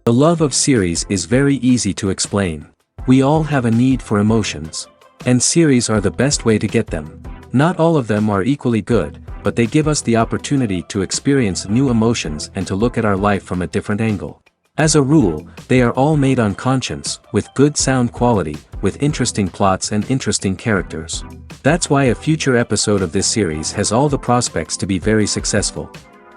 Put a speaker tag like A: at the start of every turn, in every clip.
A: The love of series is very easy to explain. We all have a need for emotions. And series are the best way to get them. Not all of them are equally good, but they give us the opportunity to experience new emotions and to look at our life from a different angle. As a rule, they are all made on conscience, with good sound quality, with interesting plots and interesting characters. That's why a future episode of this series has all the prospects to be very successful.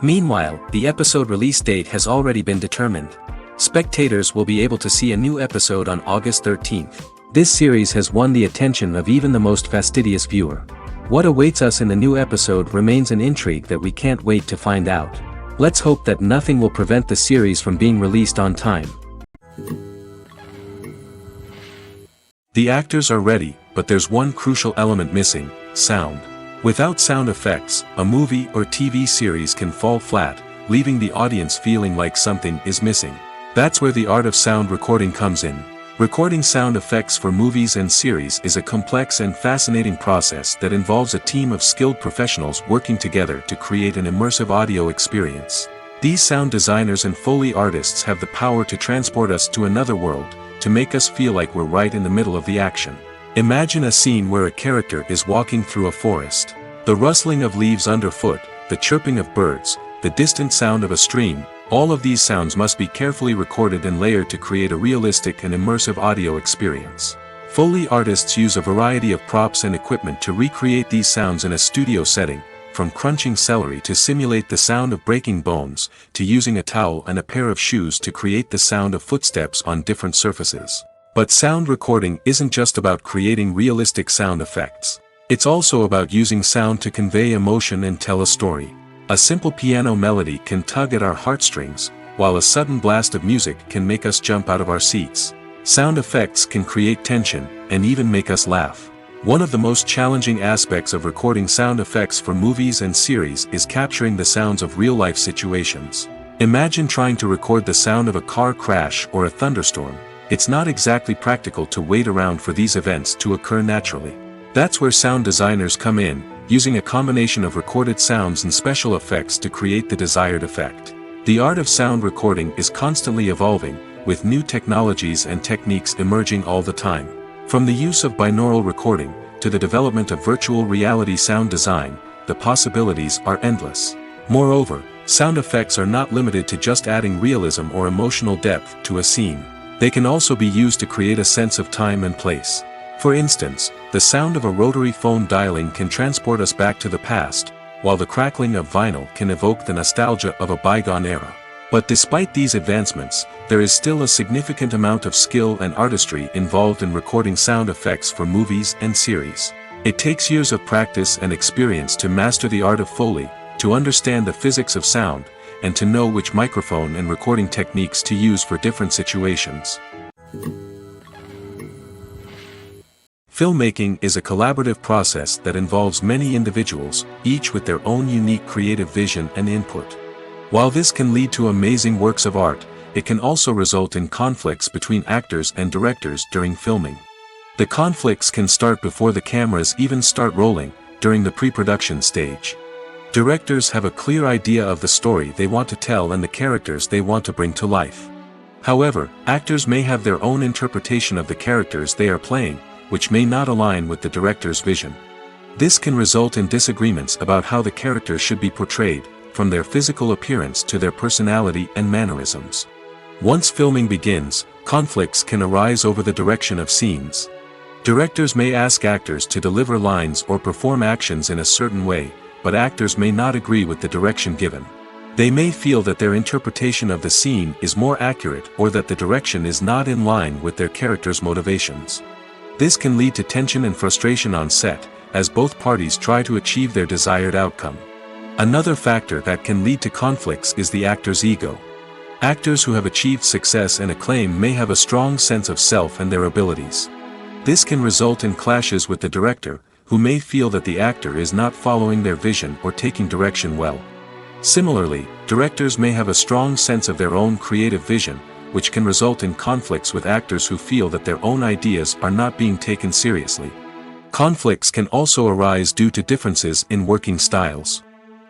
A: Meanwhile, the episode release date has already been determined. Spectators will be able to see a new episode on August 13th. This series has won the attention of even the most fastidious viewer. What awaits us in the new episode remains an intrigue that we can't wait to find out. Let's hope that nothing will prevent the series from being released on time.
B: The actors are ready, but there's one crucial element missing: sound. Without sound effects, a movie or TV series can fall flat, leaving the audience feeling like something is missing. That's where the art of sound recording comes in. Recording sound effects for movies and series is a complex and fascinating process that involves a team of skilled professionals working together to create an immersive audio experience. These sound designers and Foley artists have the power to transport us to another world, to make us feel like we're right in the middle of the action. Imagine a scene where a character is walking through a forest. The rustling of leaves underfoot, the chirping of birds, the distant sound of a stream, all of these sounds must be carefully recorded and layered to create a realistic and immersive audio experience. Foley artists use a variety of props and equipment to recreate these sounds in a studio setting, from crunching celery to simulate the sound of breaking bones, to using a towel and a pair of shoes to create the sound of footsteps on different surfaces. But sound recording isn't just about creating realistic sound effects. It's also about using sound to convey emotion and tell a story. A simple piano melody can tug at our heartstrings, while a sudden blast of music can make us jump out of our seats. Sound effects can create tension, and even make us laugh. One of the most challenging aspects of recording sound effects for movies and series is capturing the sounds of real-life situations. Imagine trying to record the sound of a car crash or a thunderstorm. It's not exactly practical to wait around for these events to occur naturally. That's where sound designers come in, using a combination of recorded sounds and special effects to create the desired effect. The art of sound recording is constantly evolving, with new technologies and techniques emerging all the time. From the use of binaural recording, to the development of virtual reality sound design, the possibilities are endless. Moreover, sound effects are not limited to just adding realism or emotional depth to a scene. They can also be used to create a sense of time and place. For instance, the sound of a rotary phone dialing can transport us back to the past, while the crackling of vinyl can evoke the nostalgia of a bygone era. But despite these advancements, there is still a significant amount of skill and artistry involved in recording sound effects for movies and series. It takes years of practice and experience to master the art of Foley, to understand the physics of sound, and to know which microphone and recording techniques to use for different situations. Filmmaking is a collaborative process that involves many individuals, each with their own unique creative vision and input. While this can lead to amazing works of art, it can also result in conflicts between actors and directors during filming. The conflicts can start before the cameras even start rolling, during the pre-production stage. Directors have a clear idea of the story they want to tell and the characters they want to bring to life. However, actors may have their own interpretation of the characters they are playing, which may not align with the director's vision. This can result in disagreements about how the characters should be portrayed, from their physical appearance to their personality and mannerisms. Once filming begins, conflicts can arise over the direction of scenes. Directors may ask actors to deliver lines or perform actions in a certain way, but actors may not agree with the direction given. They may feel that their interpretation of the scene is more accurate or that the direction is not in line with their character's motivations. This can lead to tension and frustration on set, as both parties try to achieve their desired outcome. Another factor that can lead to conflicts is the actor's ego. Actors who have achieved success and acclaim may have a strong sense of self and their abilities. This can result in clashes with the director, who may feel that the actor is not following their vision or taking direction well. Similarly, directors may have a strong sense of their own creative vision, which can result in conflicts with actors who feel that their own ideas are not being taken seriously. Conflicts can also arise due to differences in working styles.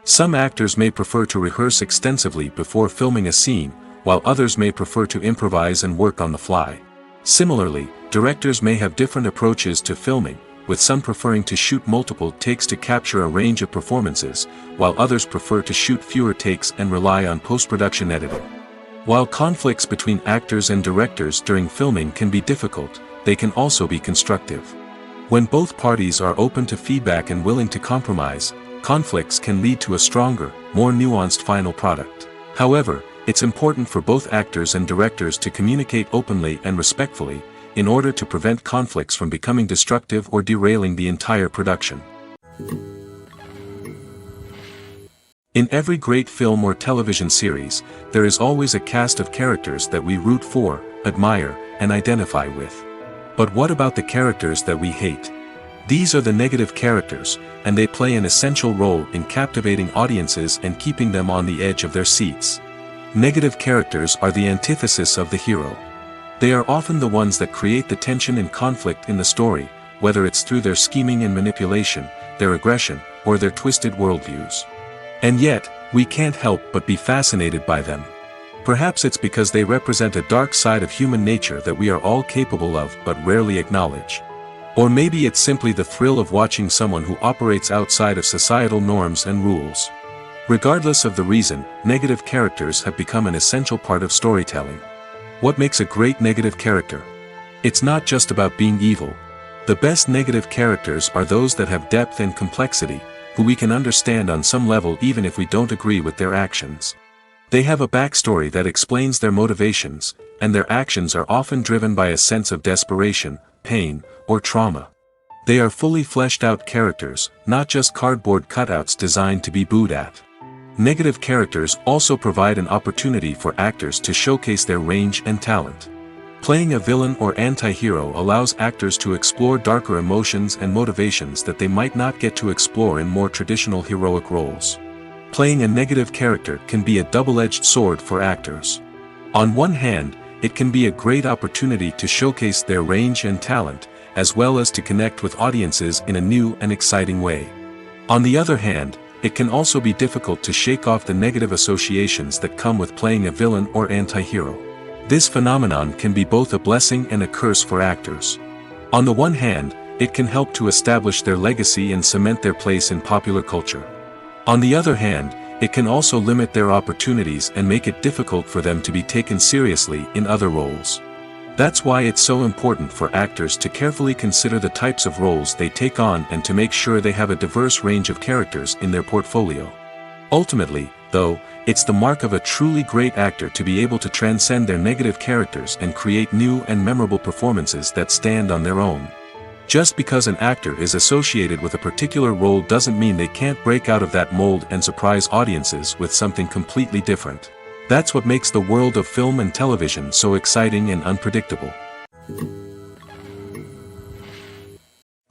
B: Some actors may prefer to rehearse extensively before filming a scene, while others may prefer to improvise and work on the fly. Similarly, directors may have different approaches to filming, with some preferring to shoot multiple takes to capture a range of performances, while others prefer to shoot fewer takes and rely on post-production editing. While conflicts between actors and directors during filming can be difficult, they can also be constructive. When both parties are open to feedback and willing to compromise, conflicts can lead to a stronger, more nuanced final product. However, it's important for both actors and directors to communicate openly and respectfully, in order to prevent conflicts from becoming destructive or derailing the entire production. In every great film or television series, there is always a cast of characters that we root for, admire, and identify with. But what about the characters that we hate? These are the negative characters, and they play an essential role in captivating audiences and keeping them on the edge of their seats. Negative characters are the antithesis of the hero. They are often the ones that create the tension and conflict in the story, whether it's through their scheming and manipulation, their aggression, or their twisted worldviews. And yet, we can't help but be fascinated by them. Perhaps it's because they represent a dark side of human nature that we are all capable of but rarely acknowledge. Or maybe it's simply the thrill of watching someone who operates outside of societal norms and rules. Regardless of the reason, negative characters have become an essential part of storytelling. What makes a great negative character? It's not just about being evil. The best negative characters are those that have depth and complexity, who we can understand on some level even if we don't agree with their actions. They have a backstory that explains their motivations, and their actions are often driven by a sense of desperation, pain, or trauma. They are fully fleshed out characters, not just cardboard cutouts designed to be booed at. Negative characters also provide an opportunity for actors to showcase their range and talent. Playing a villain or anti-hero allows actors to explore darker emotions and motivations that they might not get to explore in more traditional heroic roles. Playing a negative character can be a double-edged sword for actors. On one hand, it can be a great opportunity to showcase their range and talent, as well as to connect with audiences in a new and exciting way. On the other hand, it can also be difficult to shake off the negative associations that come with playing a villain or anti-hero. This phenomenon can be both a blessing and a curse for actors. On the one hand, it can help to establish their legacy and cement their place in popular culture. On the other hand, it can also limit their opportunities and make it difficult for them to be taken seriously in other roles. That's why it's so important for actors to carefully consider the types of roles they take on and to make sure they have a diverse range of characters in their portfolio. Ultimately, though, it's the mark of a truly great actor to be able to transcend their negative characters and create new and memorable performances that stand on their own. Just because an actor is associated with a particular role doesn't mean they can't break out of that mold and surprise audiences with something completely different. That's what makes the world of film and television so exciting and unpredictable.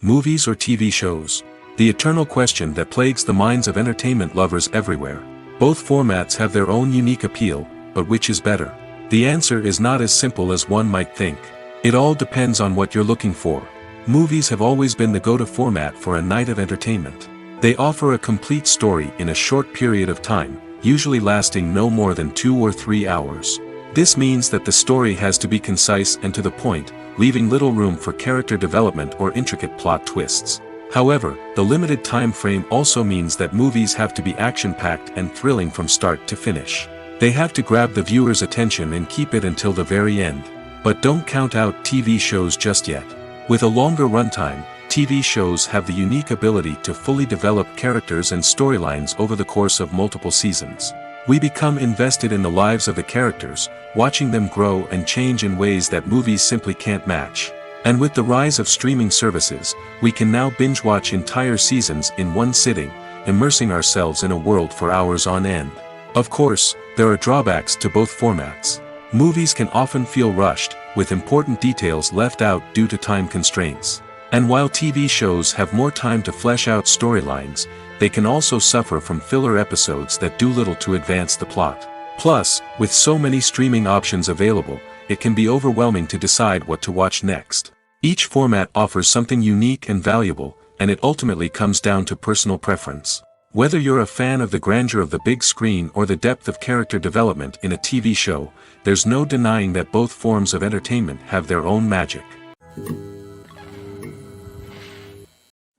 B: Movies or TV shows? The eternal question that plagues the minds of entertainment lovers everywhere. Both formats have their own unique appeal, but which is better? The answer is not as simple as one might think. It all depends on what you're looking for. Movies have always been the go-to format for a night of entertainment. They offer a complete story in a short period of time, usually lasting no more than 2 or 3 hours. This means that the story has to be concise and to the point, leaving little room for character development or intricate plot twists. However, the limited time frame also means that movies have to be action-packed and thrilling from start to finish. They have to grab the viewer's attention and keep it until the very end. But don't count out TV shows just yet. With a longer runtime, TV shows have the unique ability to fully develop characters and storylines over the course of multiple seasons. We become invested in the lives of the characters, watching them grow and change in ways that movies simply can't match. And with the rise of streaming services, we can now binge-watch entire seasons in one sitting, immersing ourselves in a world for hours on end. Of course, there are drawbacks to both formats. Movies can often feel rushed, with important details left out due to time constraints. And while TV shows have more time to flesh out storylines, they can also suffer from filler episodes that do little to advance the plot. Plus, with so many streaming options available, it can be overwhelming to decide what to watch next. Each format offers something unique and valuable, and it ultimately comes down to personal preference. Whether you're a fan of the grandeur of the big screen or the depth of character development in a TV show, there's no denying that both forms of entertainment have their own magic.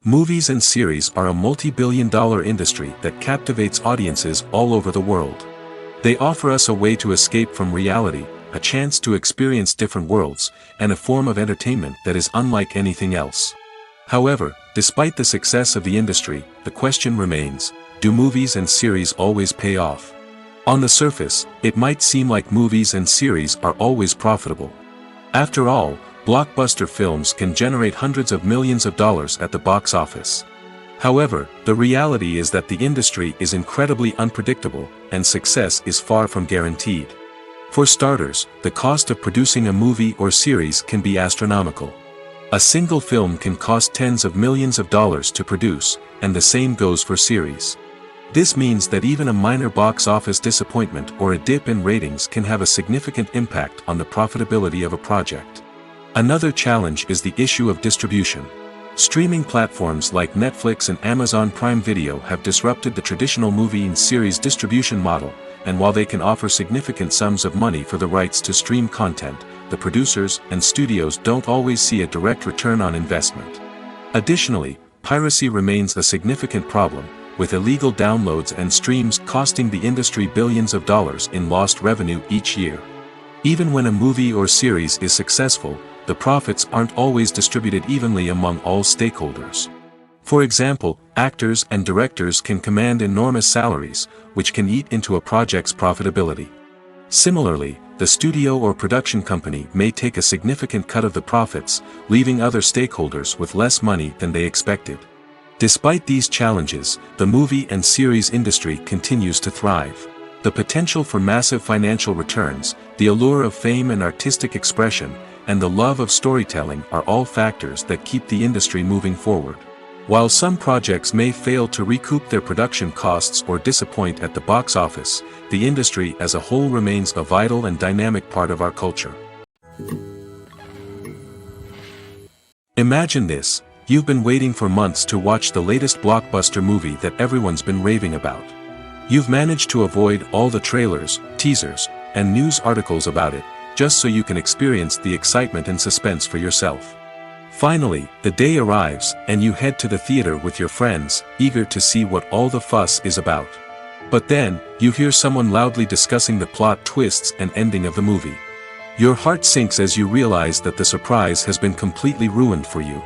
B: Movies and series are a multi-billion-dollar industry that captivates audiences all over the world. They offer us a way to escape from reality, a chance to experience different worlds, and a form of entertainment that is unlike anything else. However, despite the success of the industry, the question remains, do movies and series always pay off? On the surface, it might seem like movies and series are always profitable. After all, blockbuster films can generate hundreds of millions of dollars at the box office. However, the reality is that the industry is incredibly unpredictable, and success is far from guaranteed. For starters, the cost of producing a movie or series can be astronomical. A single film can cost tens of millions of dollars to produce, and the same goes for series. This means that even a minor box office disappointment or a dip in ratings can have a significant impact on the profitability of a project. Another challenge is the issue of distribution. Streaming platforms like Netflix and Amazon Prime Video have disrupted the traditional movie and series distribution model, and while they can offer significant sums of money for the rights to stream content, the producers and studios don't always see a direct return on investment. Additionally, piracy remains a significant problem, with illegal downloads and streams costing the industry billions of dollars in lost revenue each year. Even when a movie or series is successful, the profits aren't always distributed evenly among all stakeholders. For example, actors and directors can command enormous salaries, which can eat into a project's profitability. Similarly, the studio or production company may take a significant cut of the profits, leaving other stakeholders with less money than they expected. Despite these challenges, the movie and series industry continues to thrive. The potential for massive financial returns, the allure of fame and artistic expression, and the love of storytelling are all factors that keep the industry moving forward. While some projects may fail to recoup their production costs or disappoint at the box office, the industry as a whole remains a vital and dynamic part of our culture. Imagine this: you've been waiting for months to watch the latest blockbuster movie that everyone's been raving about. You've managed to avoid all the trailers, teasers, and news articles about it, just so you can experience the excitement and suspense for yourself. Finally, the day arrives, and you head to the theater with your friends, eager to see what all the fuss is about. But then, you hear someone loudly discussing the plot twists and ending of the movie. Your heart sinks as you realize that the surprise has been completely ruined for you.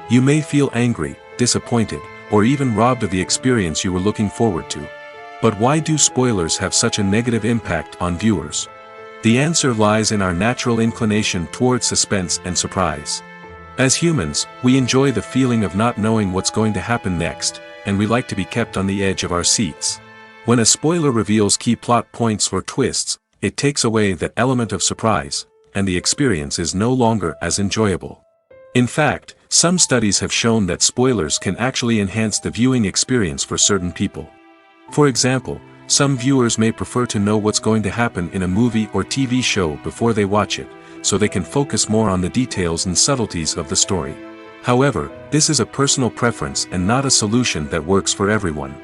B: You may feel angry, disappointed, or even robbed of the experience you were looking forward to. But why do spoilers have such a negative impact on viewers? The answer lies in our natural inclination toward suspense and surprise. As humans, we enjoy the feeling of not knowing what's going to happen next, and we like to be kept on the edge of our seats. When a spoiler reveals key plot points or twists, it takes away that element of surprise, and the experience is no longer as enjoyable. In fact, some studies have shown that spoilers can actually enhance the viewing experience for certain people. For example, some viewers may prefer to know what's going to happen in a movie or TV show before they watch it, so they can focus more on the details and subtleties of the story. However, this is a personal preference and not a solution that works for everyone.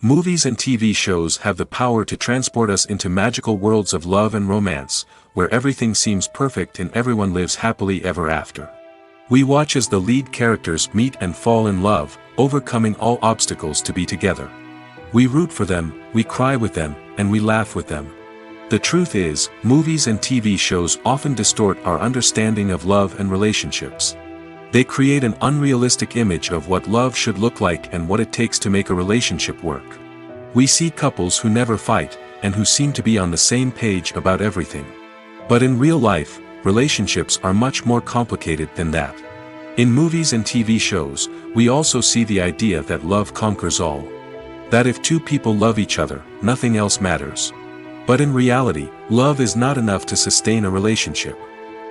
B: Movies and TV shows have the power to transport us into magical worlds of love and romance, where everything seems perfect and everyone lives happily ever after. We watch as the lead characters meet and fall in love, overcoming all obstacles to be together. We root for them, we cry with them, and we laugh with them. The truth is, movies and TV shows often distort our understanding of love and relationships. They create an unrealistic image of what love should look like and what it takes to make a relationship work. We see couples who never fight, and who seem to be on the same page about everything. But in real life, relationships are much more complicated than that. In movies and TV shows, we also see the idea that love conquers all. That if two people love each other, nothing else matters. But in reality, love is not enough to sustain a relationship.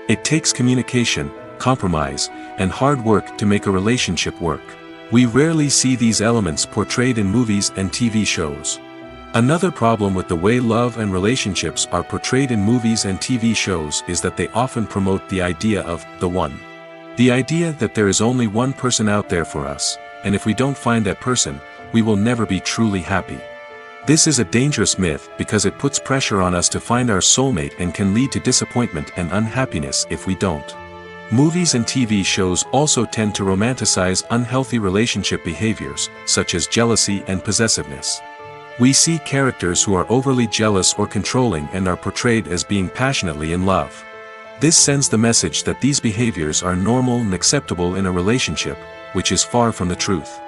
B: It takes communication, compromise, and hard work to make a relationship work. We rarely see these elements portrayed in movies and TV shows. Another problem with the way love and relationships are portrayed in movies and TV shows is that they often promote the idea of the one. The idea that there is only one person out there for us, and if we don't find that person, we will never be truly happy. This is a dangerous myth because it puts pressure on us to find our soulmate and can lead to disappointment and unhappiness if we don't. Movies and TV shows also tend to romanticize unhealthy relationship behaviors, such as jealousy and possessiveness. We see characters who are overly jealous or controlling and are portrayed as being passionately in love. This sends the message that these behaviors are normal and acceptable in a relationship, which is far from the truth.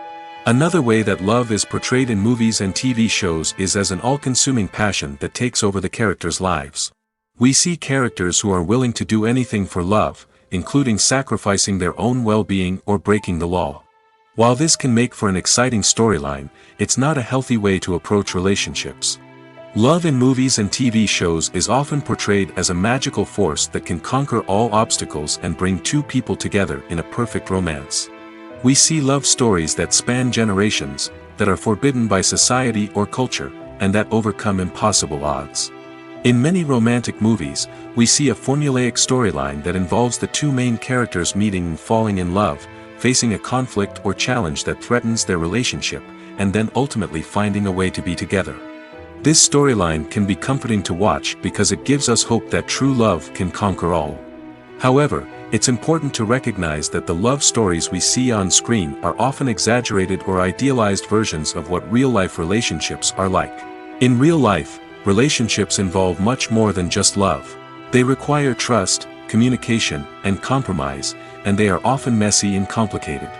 B: Another way that love is portrayed in movies and TV shows is as an all-consuming passion that takes over the characters' lives. We see characters who are willing to do anything for love, including sacrificing their own well-being or breaking the law. While this can make for an exciting storyline, it's not a healthy way to approach relationships. Love in movies and TV shows is often portrayed as a magical force that can conquer all obstacles and bring two people together in a perfect romance. We see love stories that span generations, that are forbidden by society or culture, and that overcome impossible odds. In many romantic movies, we see a formulaic storyline that involves the two main characters meeting and falling in love, facing a conflict or challenge that threatens their relationship, and then ultimately finding a way to be together. This storyline can be comforting to watch because it gives us hope that true love can conquer all. However, it's important to recognize that the love stories we see on screen are often exaggerated or idealized versions of what real-life relationships are like. In real life, relationships involve much more than just love. They require trust, communication, and compromise, and they are often messy and complicated.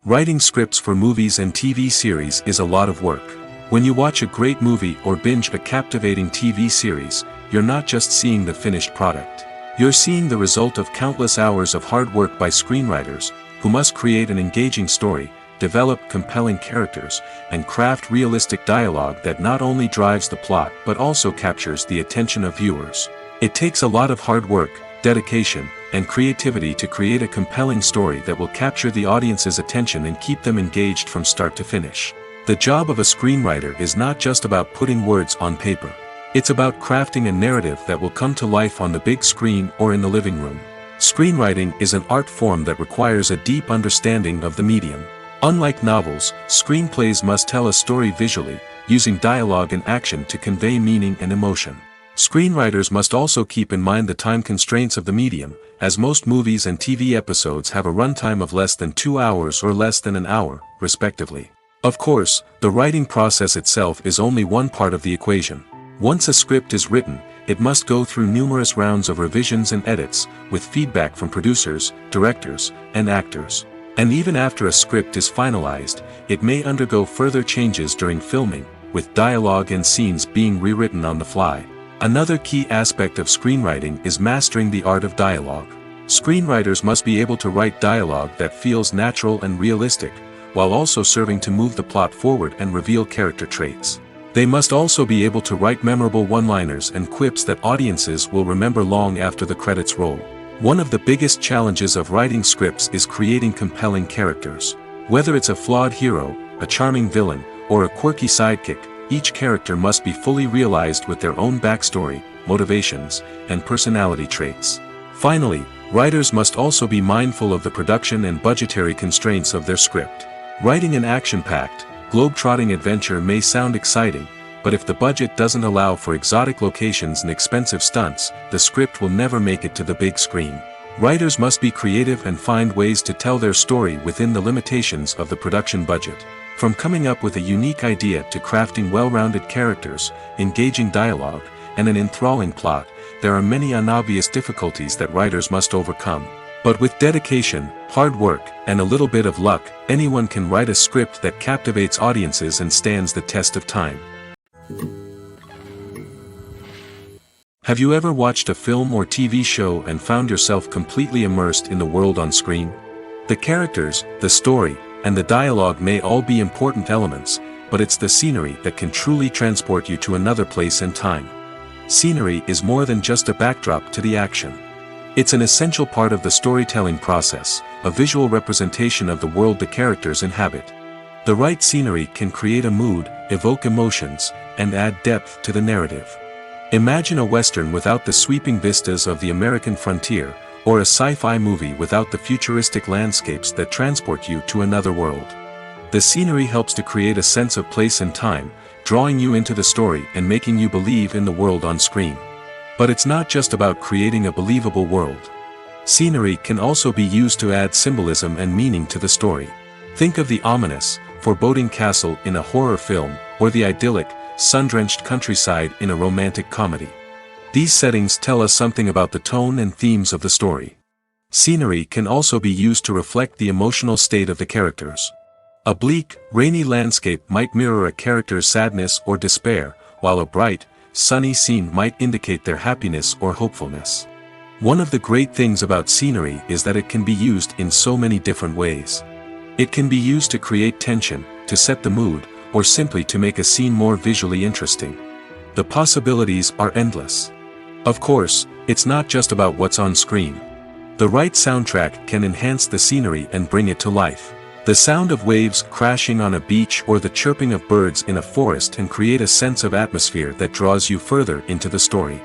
B: Writing scripts for movies and TV series is a lot of work. When you watch a great movie or binge a captivating TV series, you're not just seeing the finished product. You're seeing the result of countless hours of hard work by screenwriters, who must create an engaging story, develop compelling characters, and craft realistic dialogue that not only drives the plot but also captures the attention of viewers. It takes a lot of hard work, dedication, and creativity to create a compelling story that will capture the audience's attention and keep them engaged from start to finish. The job of a screenwriter is not just about putting words on paper. It's about crafting a narrative that will come to life on the big screen or in the living room. Screenwriting is an art form that requires a deep understanding of the medium. Unlike novels, screenplays must tell a story visually, using dialogue and action to convey meaning and emotion. Screenwriters must also keep in mind the time constraints of the medium, as most movies and TV episodes have a runtime of less than 2 hours or less than an hour, respectively. Of course, the writing process itself is only one part of the equation. Once a script is written, it must go through numerous rounds of revisions and edits, with feedback from producers, directors, and actors. And even after a script is finalized, it may undergo further changes during filming, with dialogue and scenes being rewritten on the fly. Another key aspect of screenwriting is mastering the art of dialogue. Screenwriters must be able to write dialogue that feels natural and realistic, while also serving to move the plot forward and reveal character traits. They must also be able to write memorable one-liners and quips that audiences will remember long after the credits roll. One of the biggest challenges of writing scripts is creating compelling characters. Whether it's a flawed hero, a charming villain, or a quirky sidekick, each character must be fully realized with their own backstory, motivations, and personality traits. Finally, writers must also be mindful of the production and budgetary constraints of their script. Writing an action-packed, globe-trotting adventure may sound exciting, but if the budget doesn't allow for exotic locations and expensive stunts, the script will never make it to the big screen. Writers must be creative and find ways to tell their story within the limitations of the production budget. From coming up with a unique idea to crafting well-rounded characters, engaging dialogue, and an enthralling plot, there are many unobvious difficulties that writers must overcome. But with dedication, hard work, and a little bit of luck, anyone can write a script that captivates audiences and stands the test of time. Have you ever watched a film or TV show and found yourself completely immersed in the world on screen? The characters, the story, and the dialogue may all be important elements, but it's the scenery that can truly transport you to another place and time. Scenery is more than just a backdrop to the action. It's an essential part of the storytelling process, a visual representation of the world the characters inhabit. The right scenery can create a mood, evoke emotions, and add depth to the narrative. Imagine a Western without the sweeping vistas of the American frontier, or a sci-fi movie without the futuristic landscapes that transport you to another world. The scenery helps to create a sense of place and time, drawing you into the story and making you believe in the world on screen. But it's not just about creating a believable world. Scenery can also be used to add symbolism and meaning to the story. Think of the ominous, foreboding castle in a horror film, or the idyllic, sun-drenched countryside in a romantic comedy. These settings tell us something about the tone and themes of the story. Scenery can also be used to reflect the emotional state of the characters. A bleak, rainy landscape might mirror a character's sadness or despair, while a bright, sunny scene might indicate their happiness or hopefulness. One of the great things about scenery is that it can be used in so many different ways. It can be used to create tension, to set the mood, or simply to make a scene more visually interesting. The possibilities are endless. Of course, it's not just about what's on screen. The right soundtrack can enhance the scenery and bring it to life. The sound of waves crashing on a beach or the chirping of birds in a forest can create a sense of atmosphere that draws you further into the story.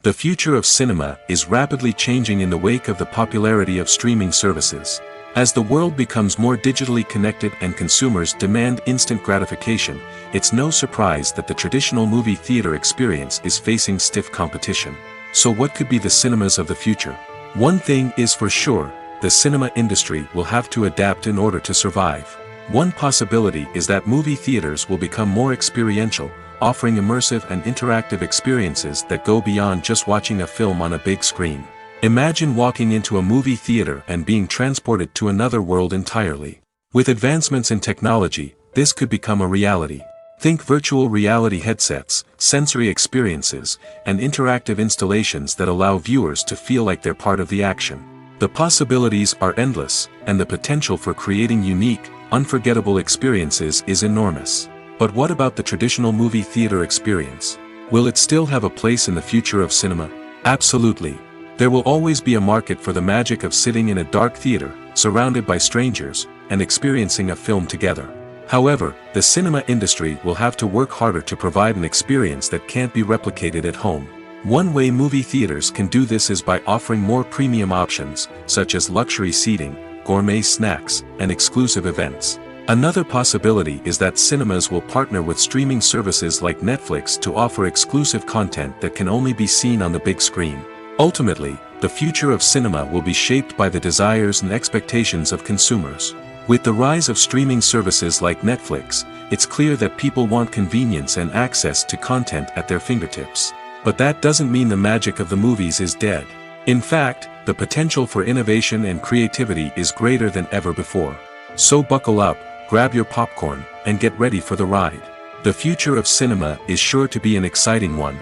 B: The future of cinema is rapidly changing in the wake of the popularity of streaming services. As the world becomes more digitally connected and consumers demand instant gratification, it's no surprise that the traditional movie theater experience is facing stiff competition. So what could be the cinemas of the future? One thing is for sure, the cinema industry will have to adapt in order to survive. One possibility is that movie theaters will become more experiential, offering immersive and interactive experiences that go beyond just watching a film on a big screen. Imagine walking into a movie theater and being transported to another world entirely. With advancements in technology, this could become a reality. Think virtual reality headsets, sensory experiences, and interactive installations that allow viewers to feel like they're part of the action. The possibilities are endless, and the potential for creating unique, unforgettable experiences is enormous. But what about the traditional movie theater experience? Will it still have a place in the future of cinema? Absolutely. There will always be a market for the magic of sitting in a dark theater, surrounded by strangers, and experiencing a film together. However, the cinema industry will have to work harder to provide an experience that can't be replicated at home. One way movie theaters can do this is by offering more premium options, such as luxury seating, gourmet snacks, and exclusive events. Another possibility is that cinemas will partner with streaming services like Netflix to offer exclusive content that can only be seen on the big screen. Ultimately, the future of cinema will be shaped by the desires and expectations of consumers. With the rise of streaming services like Netflix, it's clear that people want convenience and access to content at their fingertips. But that doesn't mean the magic of the movies is dead. In fact, the potential for innovation and creativity is greater than ever before. So buckle up, grab your popcorn, and get ready for the ride. The future of cinema is sure to be an exciting one.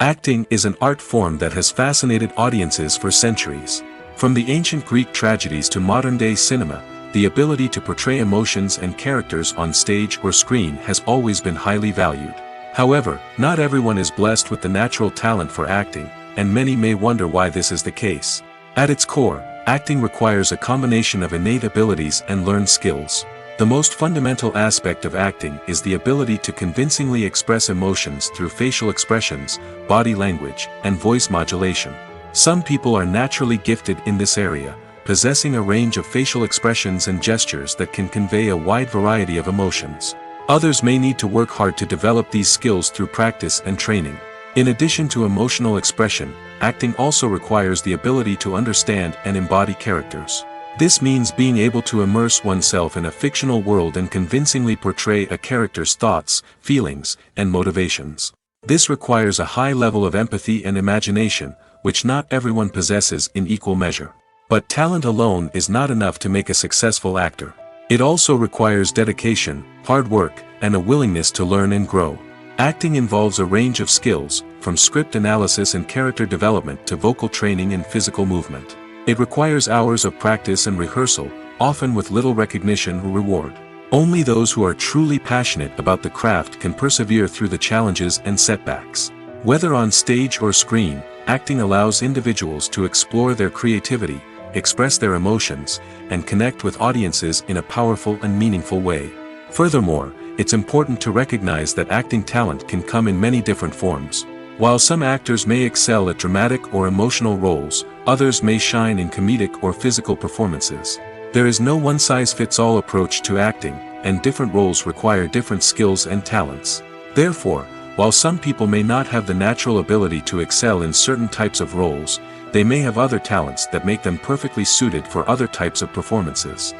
B: Acting is an art form that has fascinated audiences for centuries. From the ancient Greek tragedies to modern-day cinema, the ability to portray emotions and characters on stage or screen has always been highly valued. However, not everyone is blessed with the natural talent for acting, and many may wonder why this is the case. At its core, acting requires a combination of innate abilities and learned skills. The most fundamental aspect of acting is the ability to convincingly express emotions through facial expressions, body language, and voice modulation. Some people are naturally gifted in this area, possessing a range of facial expressions and gestures that can convey a wide variety of emotions. Others may need to work hard to develop these skills through practice and training. In addition to emotional expression, acting also requires the ability to understand and embody characters. This means being able to immerse oneself in a fictional world and convincingly portray a character's thoughts, feelings, and motivations. This requires a high level of empathy and imagination, which not everyone possesses in equal measure. But talent alone is not enough to make a successful actor. It also requires dedication, hard work, and a willingness to learn and grow. Acting involves a range of skills, from script analysis and character development to vocal training and physical movement. It requires hours of practice and rehearsal, often with little recognition or reward. Only those who are truly passionate about the craft can persevere through the challenges and setbacks. Whether on stage or screen, acting allows individuals to explore their creativity, express their emotions, and connect with audiences in a powerful and meaningful way. Furthermore, it's important to recognize that acting talent can come in many different forms. While some actors may excel at dramatic or emotional roles, others may shine in comedic or physical performances. There is no one-size-fits-all approach to acting, and different roles require different skills and talents. Therefore, while some people may not have the natural ability to excel in certain types of roles, they may have other talents that make them perfectly suited for other types of performances.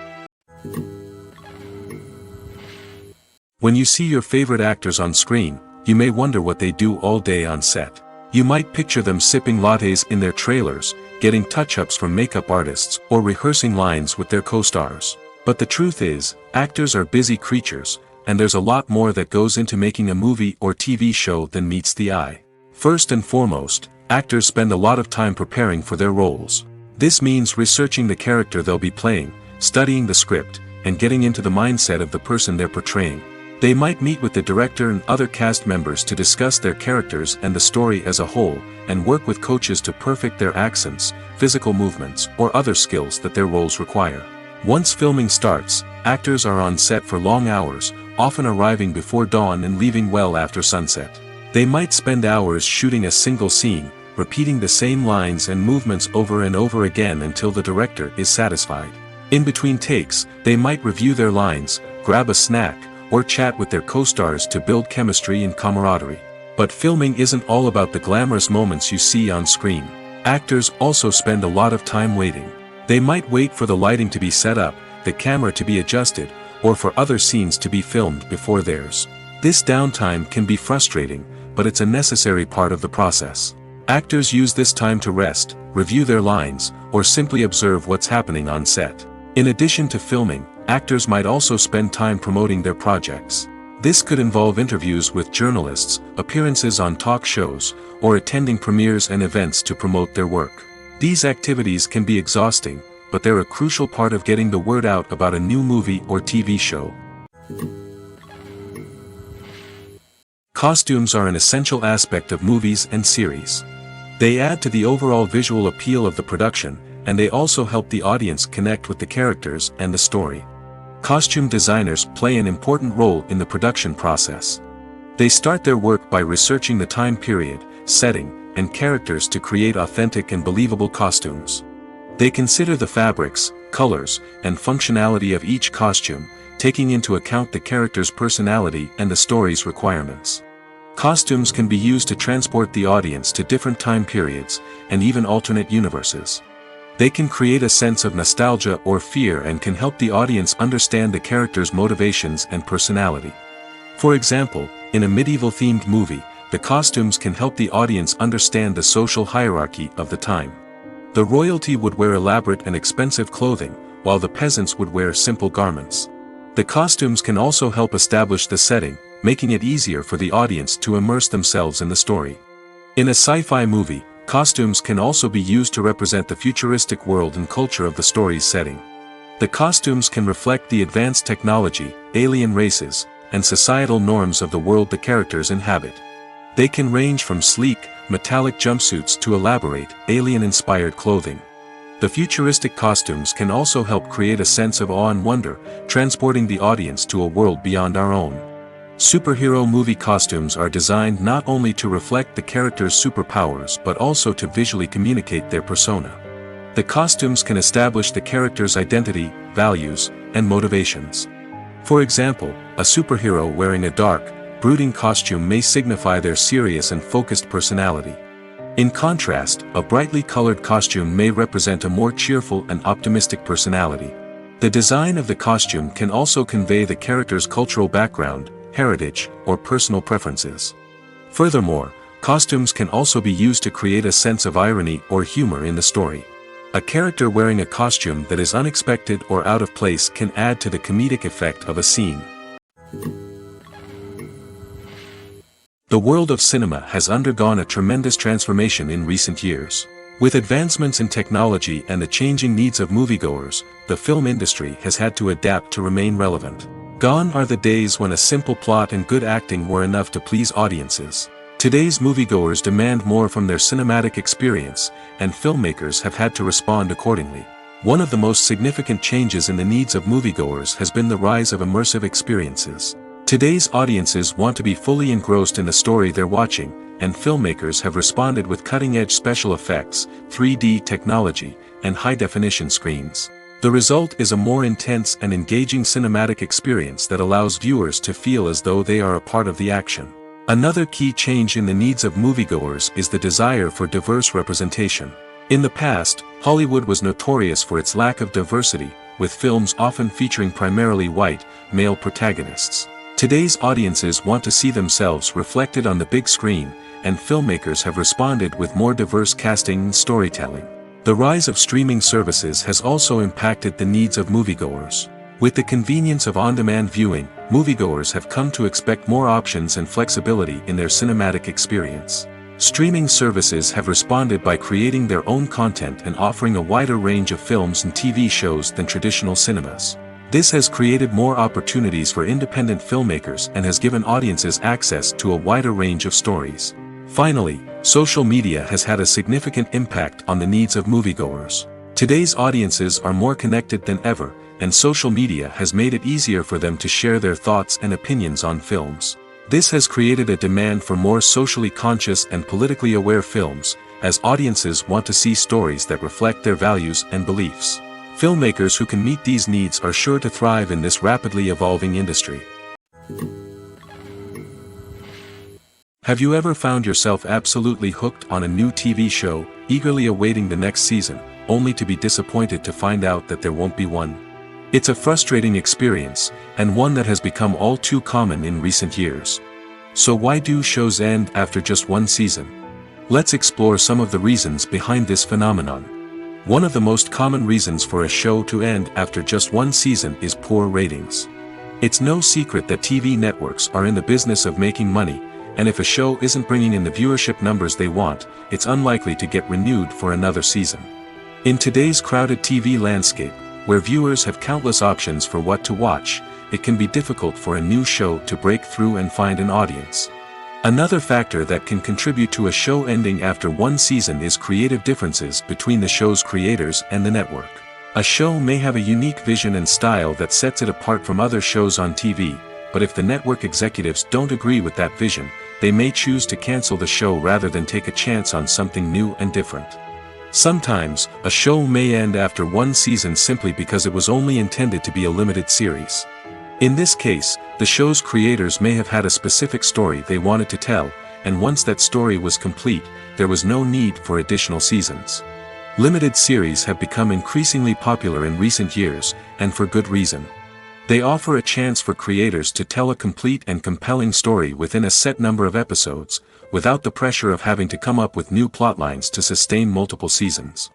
B: When you see your favorite actors on screen, you may wonder what they do all day on set. You might picture them sipping lattes in their trailers, getting touch-ups from makeup artists, or rehearsing lines with their co-stars. But the truth is, actors are busy creatures, and there's a lot more that goes into making a movie or TV show than meets the eye. First and foremost, actors spend a lot of time preparing for their roles. This means researching the character they'll be playing, studying the script, and getting into the mindset of the person they're portraying. They might meet with the director and other cast members to discuss their characters and the story as a whole, and work with coaches to perfect their accents, physical movements, or other skills that their roles require. Once filming starts, actors are on set for long hours, often arriving before dawn and leaving well after sunset. They might spend hours shooting a single scene, repeating the same lines and movements over and over again until the director is satisfied. In between takes, they might review their lines, grab a snack, or chat with their co-stars to build chemistry and camaraderie. But filming isn't all about the glamorous moments you see on screen. Actors also spend a lot of time waiting. They might wait for the lighting to be set up, the camera to be adjusted, or for other scenes to be filmed before theirs. This downtime can be frustrating, but it's a necessary part of the process. Actors use this time to rest, review their lines, or simply observe what's happening on set. In addition to filming, actors might also spend time promoting their projects. This could involve interviews with journalists, appearances on talk shows, or attending premieres and events to promote their work. These activities can be exhausting, but they're a crucial part of getting the word out about a new movie or TV show. Costumes are an essential aspect of movies and series. They add to the overall visual appeal of the production, and they also help the audience connect with the characters and the story. Costume designers play an important role in the production process. They start their work by researching the time period, setting, and characters to create authentic and believable costumes. They consider the fabrics, colors, and functionality of each costume, taking into account the character's personality and the story's requirements. Costumes can be used to transport the audience to different time periods, and even alternate universes. They can create a sense of nostalgia or fear and can help the audience understand the character's motivations and personality. For example, in a medieval-themed movie, the costumes can help the audience understand the social hierarchy of the time. The royalty would wear elaborate and expensive clothing, while the peasants would wear simple garments. The costumes can also help establish the setting, making it easier for the audience to immerse themselves in the story. In a sci-fi movie, costumes can also be used to represent the futuristic world and culture of the story's setting. The costumes can reflect the advanced technology, alien races, and societal norms of the world the characters inhabit. They can range from sleek, metallic jumpsuits to elaborate, alien-inspired clothing. The futuristic costumes can also help create a sense of awe and wonder, transporting the audience to a world beyond our own. Superhero movie costumes are designed not only to reflect the character's superpowers but also to visually communicate their persona. The costumes can establish the character's identity, values, and motivations. For example, a superhero wearing a dark, brooding costume may signify their serious and focused personality. In contrast, a brightly colored costume may represent a more cheerful and optimistic personality. The design of the costume can also convey the character's cultural background, heritage, or personal preferences. Furthermore, costumes can also be used to create a sense of irony or humor in the story. A character wearing a costume that is unexpected or out of place can add to the comedic effect of a scene. The world of cinema has undergone a tremendous transformation in recent years. With advancements in technology and the changing needs of moviegoers, the film industry has had to adapt to remain relevant. Gone are the days when a simple plot and good acting were enough to please audiences. Today's moviegoers demand more from their cinematic experience, and filmmakers have had to respond accordingly. One of the most significant changes in the needs of moviegoers has been the rise of immersive experiences. Today's audiences want to be fully engrossed in the story they're watching, and filmmakers have responded with cutting-edge special effects, 3D technology, and high-definition screens. The result is a more intense and engaging cinematic experience that allows viewers to feel as though they are a part of the action. Another key change in the needs of moviegoers is the desire for diverse representation. In the past, Hollywood was notorious for its lack of diversity, with films often featuring primarily white, male protagonists. Today's audiences want to see themselves reflected on the big screen, and filmmakers have responded with more diverse casting and storytelling. The rise of streaming services has also impacted the needs of moviegoers. With the convenience of on-demand viewing, moviegoers have come to expect more options and flexibility in their cinematic experience. Streaming services have responded by creating their own content and offering a wider range of films and TV shows than traditional cinemas. This has created more opportunities for independent filmmakers and has given audiences access to a wider range of stories. Finally, social media has had a significant impact on the needs of moviegoers. Today's audiences are more connected than ever, and social media has made it easier for them to share their thoughts and opinions on films. This has created a demand for more socially conscious and politically aware films, as audiences want to see stories that reflect their values and beliefs. Filmmakers who can meet these needs are sure to thrive in this rapidly evolving industry. Have you ever found yourself absolutely hooked on a new TV show, eagerly awaiting the next season, only to be disappointed to find out that there won't be one? It's a frustrating experience, and one that has become all too common in recent years. So why do shows end after just one season? Let's explore some of the reasons behind this phenomenon. One of the most common reasons for a show to end after just one season is poor ratings. It's no secret that TV networks are in the business of making money, and if a show isn't bringing in the viewership numbers they want, it's unlikely to get renewed for another season. In today's crowded TV landscape, where viewers have countless options for what to watch, it can be difficult for a new show to break through and find an audience. Another factor that can contribute to a show ending after one season is creative differences between the show's creators and the network. A show may have a unique vision and style that sets it apart from other shows on TV, but if the network executives don't agree with that vision, they may choose to cancel the show rather than take a chance on something new and different. Sometimes, a show may end after one season simply because it was only intended to be a limited series. In this case, the show's creators may have had a specific story they wanted to tell, and once that story was complete, there was no need for additional seasons. Limited series have become increasingly popular in recent years, and for good reason. They offer a chance for creators to tell a complete and compelling story within a set number of episodes, without the pressure of having to come up with new plotlines to sustain multiple seasons.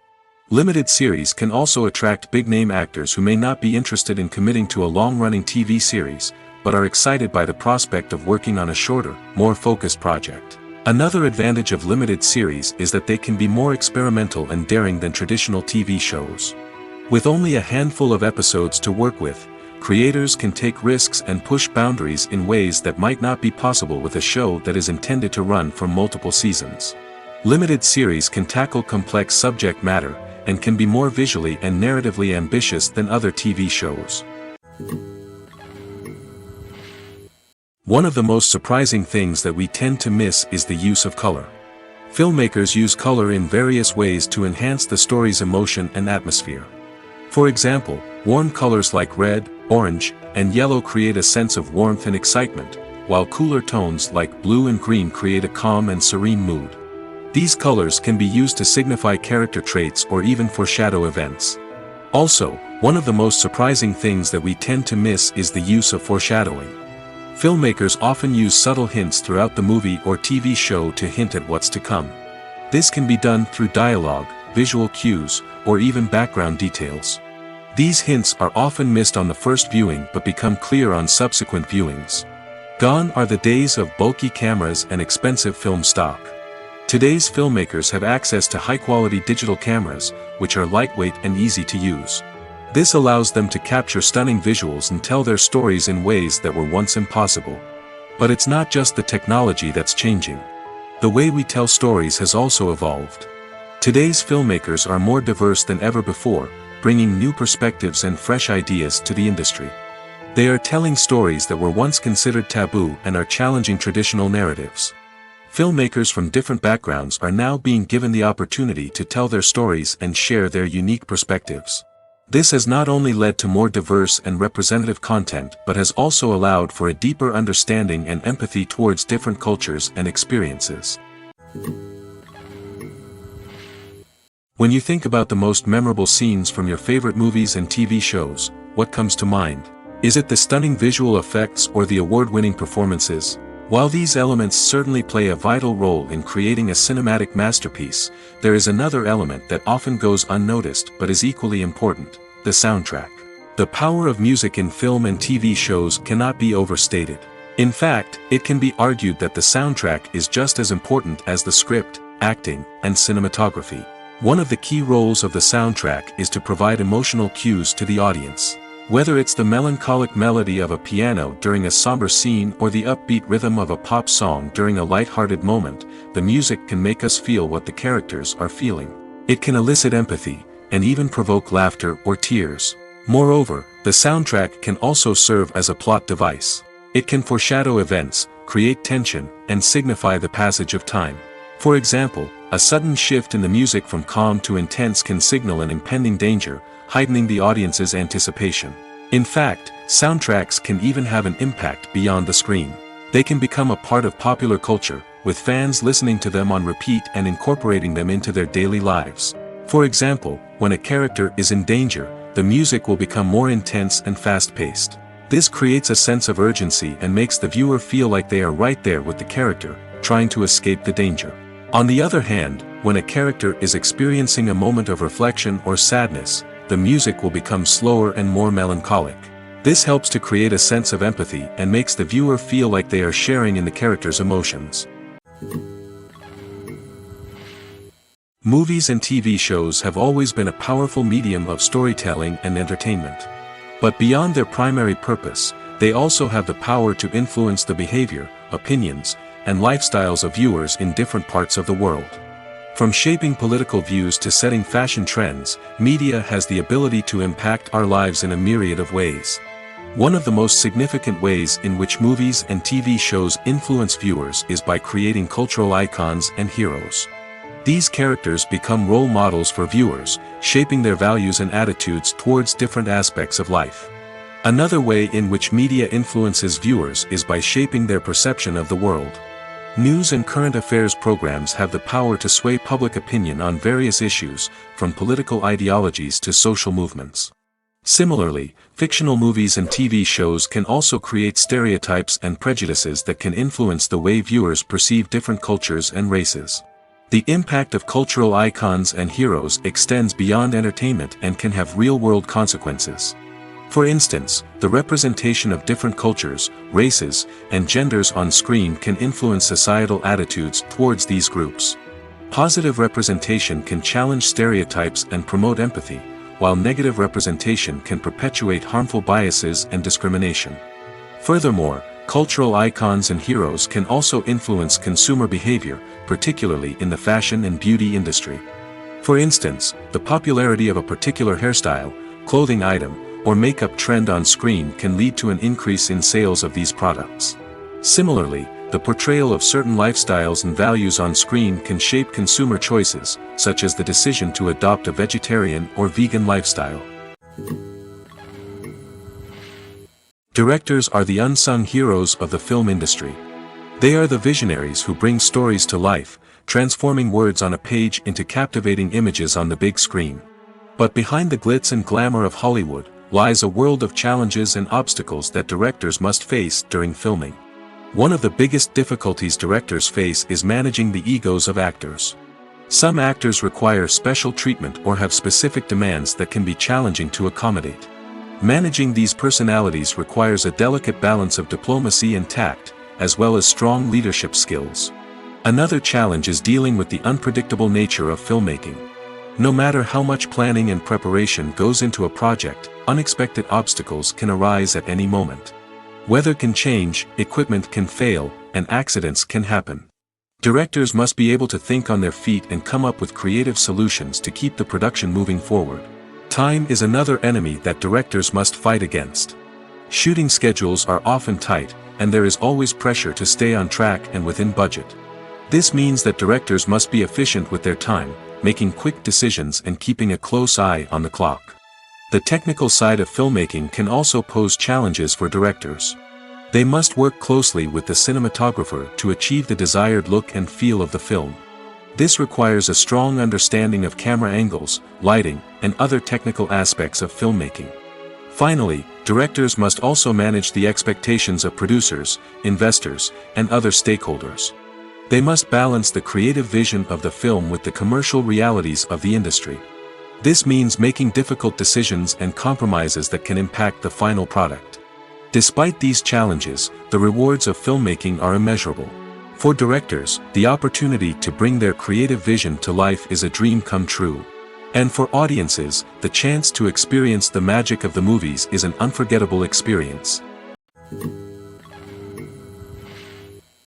B: Limited series can also attract big-name actors who may not be interested in committing to a long-running TV series, but are excited by the prospect of working on a shorter, more focused project. Another advantage of limited series is that they can be more experimental and daring than traditional TV shows. With only a handful of episodes to work with, creators can take risks and push boundaries in ways that might not be possible with a show that is intended to run for multiple seasons. Limited series can tackle complex subject matter, and can be more visually and narratively ambitious than other TV shows. One of the most surprising things that we tend to miss is the use of color. Filmmakers use color in various ways to enhance the story's emotion and atmosphere. For example, warm colors like red, orange, and yellow create a sense of warmth and excitement, while cooler tones like blue and green create a calm and serene mood. These colors can be used to signify character traits or even foreshadow events. Also, one of the most surprising things that we tend to miss is the use of foreshadowing. Filmmakers often use subtle hints throughout the movie or TV show to hint at what's to come. This can be done through dialogue, visual cues, or even background details. These hints are often missed on the first viewing but become clear on subsequent viewings. Gone are the days of bulky cameras and expensive film stock. Today's filmmakers have access to high-quality digital cameras, which are lightweight and easy to use. This allows them to capture stunning visuals and tell their stories in ways that were once impossible. But it's not just the technology that's changing. The way we tell stories has also evolved. Today's filmmakers are more diverse than ever before, bringing new perspectives and fresh ideas to the industry. They are telling stories that were once considered taboo and are challenging traditional narratives. Filmmakers from different backgrounds are now being given the opportunity to tell their stories and share their unique perspectives. This has not only led to more diverse and representative content but has also allowed for a deeper understanding and empathy towards different cultures and experiences. When you think about the most memorable scenes from your favorite movies and TV shows, what comes to mind? Is it the stunning visual effects or the award-winning performances? While these elements certainly play a vital role in creating a cinematic masterpiece, there is another element that often goes unnoticed but is equally important: the soundtrack. The power of music in film and TV shows cannot be overstated. In fact, it can be argued that the soundtrack is just as important as the script, acting, and cinematography. One of the key roles of the soundtrack is to provide emotional cues to the audience. Whether it's the melancholic melody of a piano during a somber scene or the upbeat rhythm of a pop song during a light-hearted moment, the music can make us feel what the characters are feeling. It can elicit empathy, and even provoke laughter or tears. Moreover, the soundtrack can also serve as a plot device. It can foreshadow events, create tension, and signify the passage of time. For example, a sudden shift in the music from calm to intense can signal an impending danger, heightening the audience's anticipation. In fact, soundtracks can even have an impact beyond the screen. They can become a part of popular culture, with fans listening to them on repeat and incorporating them into their daily lives. For example, when a character is in danger, the music will become more intense and fast-paced. This creates a sense of urgency and makes the viewer feel like they are right there with the character, trying to escape the danger. On the other hand, when a character is experiencing a moment of reflection or sadness, the music will become slower and more melancholic. This helps to create a sense of empathy and makes the viewer feel like they are sharing in the character's emotions. Movies and TV shows have always been a powerful medium of storytelling and entertainment. But beyond their primary purpose, they also have the power to influence the behavior, opinions, and lifestyles of viewers in different parts of the world. From shaping political views to setting fashion trends, media has the ability to impact our lives in a myriad of ways. One of the most significant ways in which movies and TV shows influence viewers is by creating cultural icons and heroes. These characters become role models for viewers, shaping their values and attitudes towards different aspects of life. Another way in which media influences viewers is by shaping their perception of the world. News and current affairs programs have the power to sway public opinion on various issues, from political ideologies to social movements. Similarly, fictional movies and TV shows can also create stereotypes and prejudices that can influence the way viewers perceive different cultures and races. The impact of cultural icons and heroes extends beyond entertainment and can have real-world consequences. For instance, the representation of different cultures, races, and genders on screen can influence societal attitudes towards these groups. Positive representation can challenge stereotypes and promote empathy, while negative representation can perpetuate harmful biases and discrimination. Furthermore, cultural icons and heroes can also influence consumer behavior, particularly in the fashion and beauty industry. For instance, the popularity of a particular hairstyle, clothing item, or makeup trend on screen can lead to an increase in sales of these products. Similarly, the portrayal of certain lifestyles and values on screen can shape consumer choices, such as the decision to adopt a vegetarian or vegan lifestyle. Directors are the unsung heroes of the film industry. They are the visionaries who bring stories to life, transforming words on a page into captivating images on the big screen. But behind the glitz and glamour of Hollywood lies a world of challenges and obstacles that directors must face during filming. One of the biggest difficulties directors face is managing the egos of actors. Some actors require special treatment or have specific demands that can be challenging to accommodate. Managing these personalities requires a delicate balance of diplomacy and tact, as well as strong leadership skills. Another challenge is dealing with the unpredictable nature of filmmaking. No matter how much planning and preparation goes into a project, unexpected obstacles can arise at any moment. Weather can change, equipment can fail, and accidents can happen. Directors must be able to think on their feet and come up with creative solutions to keep the production moving forward. Time is another enemy that directors must fight against. Shooting schedules are often tight, and there is always pressure to stay on track and within budget. This means that directors must be efficient with their time, making quick decisions and keeping a close eye on the clock. The technical side of filmmaking can also pose challenges for directors. They must work closely with the cinematographer to achieve the desired look and feel of the film. This requires a strong understanding of camera angles, lighting, and other technical aspects of filmmaking. Finally, directors must also manage the expectations of producers, investors, and other stakeholders. They must balance the creative vision of the film with the commercial realities of the industry. This means making difficult decisions and compromises that can impact the final product. Despite these challenges, the rewards of filmmaking are immeasurable. For directors, the opportunity to bring their creative vision to life is a dream come true. And for audiences, the chance to experience the magic of the movies is an unforgettable experience.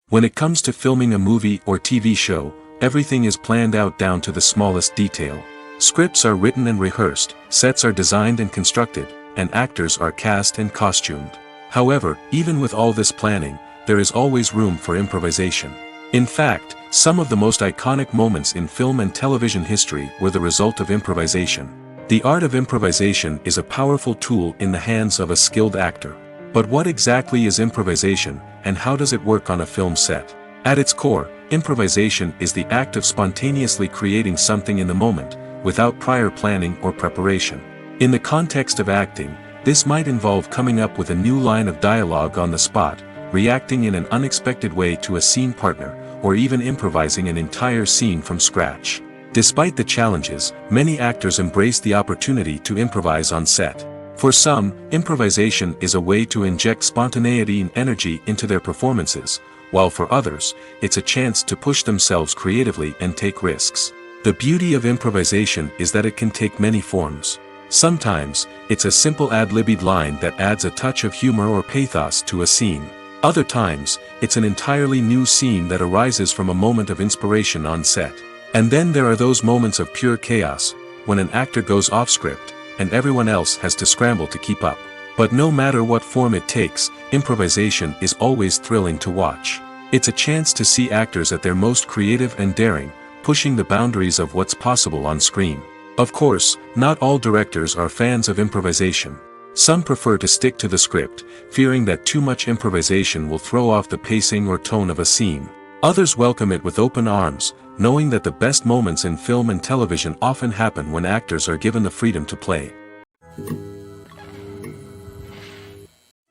B: When it comes to filming a movie or TV show, everything is planned out down to the smallest detail. Scripts are written and rehearsed, sets are designed and constructed, and actors are cast and costumed. However, even with all this planning, there is always room for improvisation. In fact, some of the most iconic moments in film and television history were the result of improvisation. The art of improvisation is a powerful tool in the hands of a skilled actor. But what exactly is improvisation, and how does it work on a film set? At its core, improvisation is the act of spontaneously creating something in the moment, without prior planning or preparation. In the context of acting, this might involve coming up with a new line of dialogue on the spot, reacting in an unexpected way to a scene partner, or even improvising an entire scene from scratch. Despite the challenges, many actors embrace the opportunity to improvise on set. For some, improvisation is a way to inject spontaneity and energy into their performances, while for others, it's a chance to push themselves creatively and take risks. The beauty of improvisation is that it can take many forms. Sometimes, it's a simple ad-libbed line that adds a touch of humor or pathos to a scene. Other times, it's an entirely new scene that arises from a moment of inspiration on set. And then there are those moments of pure chaos, when an actor goes off script, and everyone else has to scramble to keep up. But no matter what form it takes, improvisation is always thrilling to watch. It's a chance to see actors at their most creative and daring, pushing the boundaries of what's possible on screen. Of course, not all directors are fans of improvisation. Some prefer to stick to the script, fearing that too much improvisation will throw off the pacing or tone of a scene. Others welcome it with open arms, knowing that the best moments in film and television often happen when actors are given the freedom to play.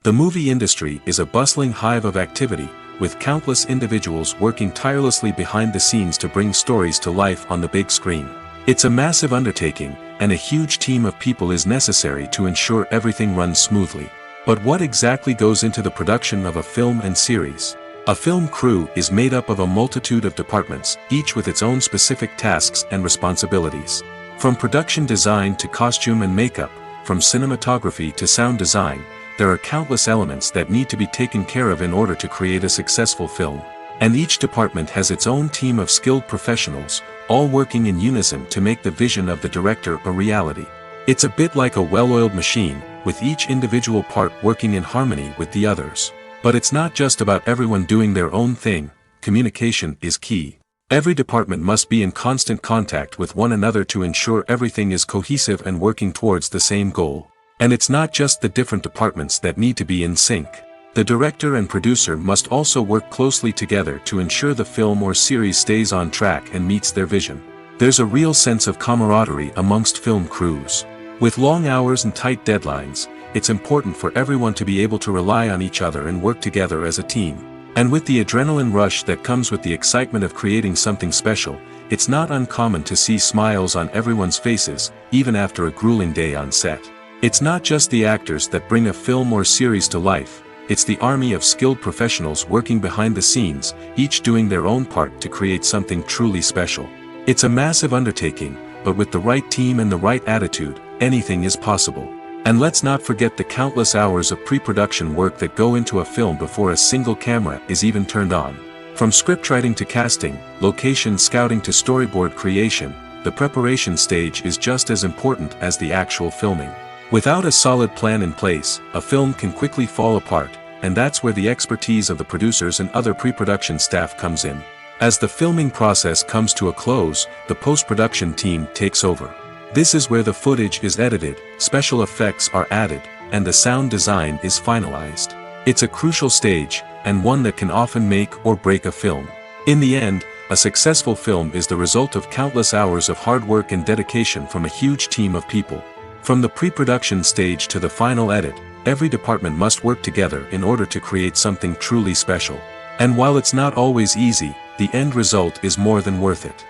B: The movie industry is a bustling hive of activity, with countless individuals working tirelessly behind the scenes to bring stories to life on the big screen. It's a massive undertaking, and a huge team of people is necessary to ensure everything runs smoothly. But what exactly goes into the production of a film and series? A film crew is made up of a multitude of departments, each with its own specific tasks and responsibilities. From production design to costume and makeup, from cinematography to sound design, there are countless elements that need to be taken care of in order to create a successful film. And each department has its own team of skilled professionals, all working in unison to make the vision of the director a reality. It's a bit like a well-oiled machine, with each individual part working in harmony with the others. But it's not just about everyone doing their own thing, communication is key. Every department must be in constant contact with one another to ensure everything is cohesive and working towards the same goal. And it's not just the different departments that need to be in sync. The director and producer must also work closely together to ensure the film or series stays on track and meets their vision. There's a real sense of camaraderie amongst film crews. With long hours and tight deadlines, it's important for everyone to be able to rely on each other and work together as a team. And with the adrenaline rush that comes with the excitement of creating something special, it's not uncommon to see smiles on everyone's faces, even after a grueling day on set. It's not just the actors that bring a film or series to life. It's the army of skilled professionals working behind the scenes, each doing their own part to create something truly special. It's a massive undertaking, but with the right team and the right attitude, anything is possible. And let's not forget the countless hours of pre-production work that go into a film before a single camera is even turned on. From scriptwriting to casting, location scouting to storyboard creation, the preparation stage is just as important as the actual filming. Without a solid plan in place, a film can quickly fall apart, and that's where the expertise of the producers and other pre-production staff comes in. As the filming process comes to a close, the post-production team takes over. This is where the footage is edited, special effects are added, and the sound design is finalized. It's a crucial stage, and one that can often make or break a film. In the end, a successful film is the result of countless hours of hard work and dedication from a huge team of people. From the pre-production stage to the final edit, every department must work together in order to create something truly special. And while it's not always easy, the end result is more than worth it.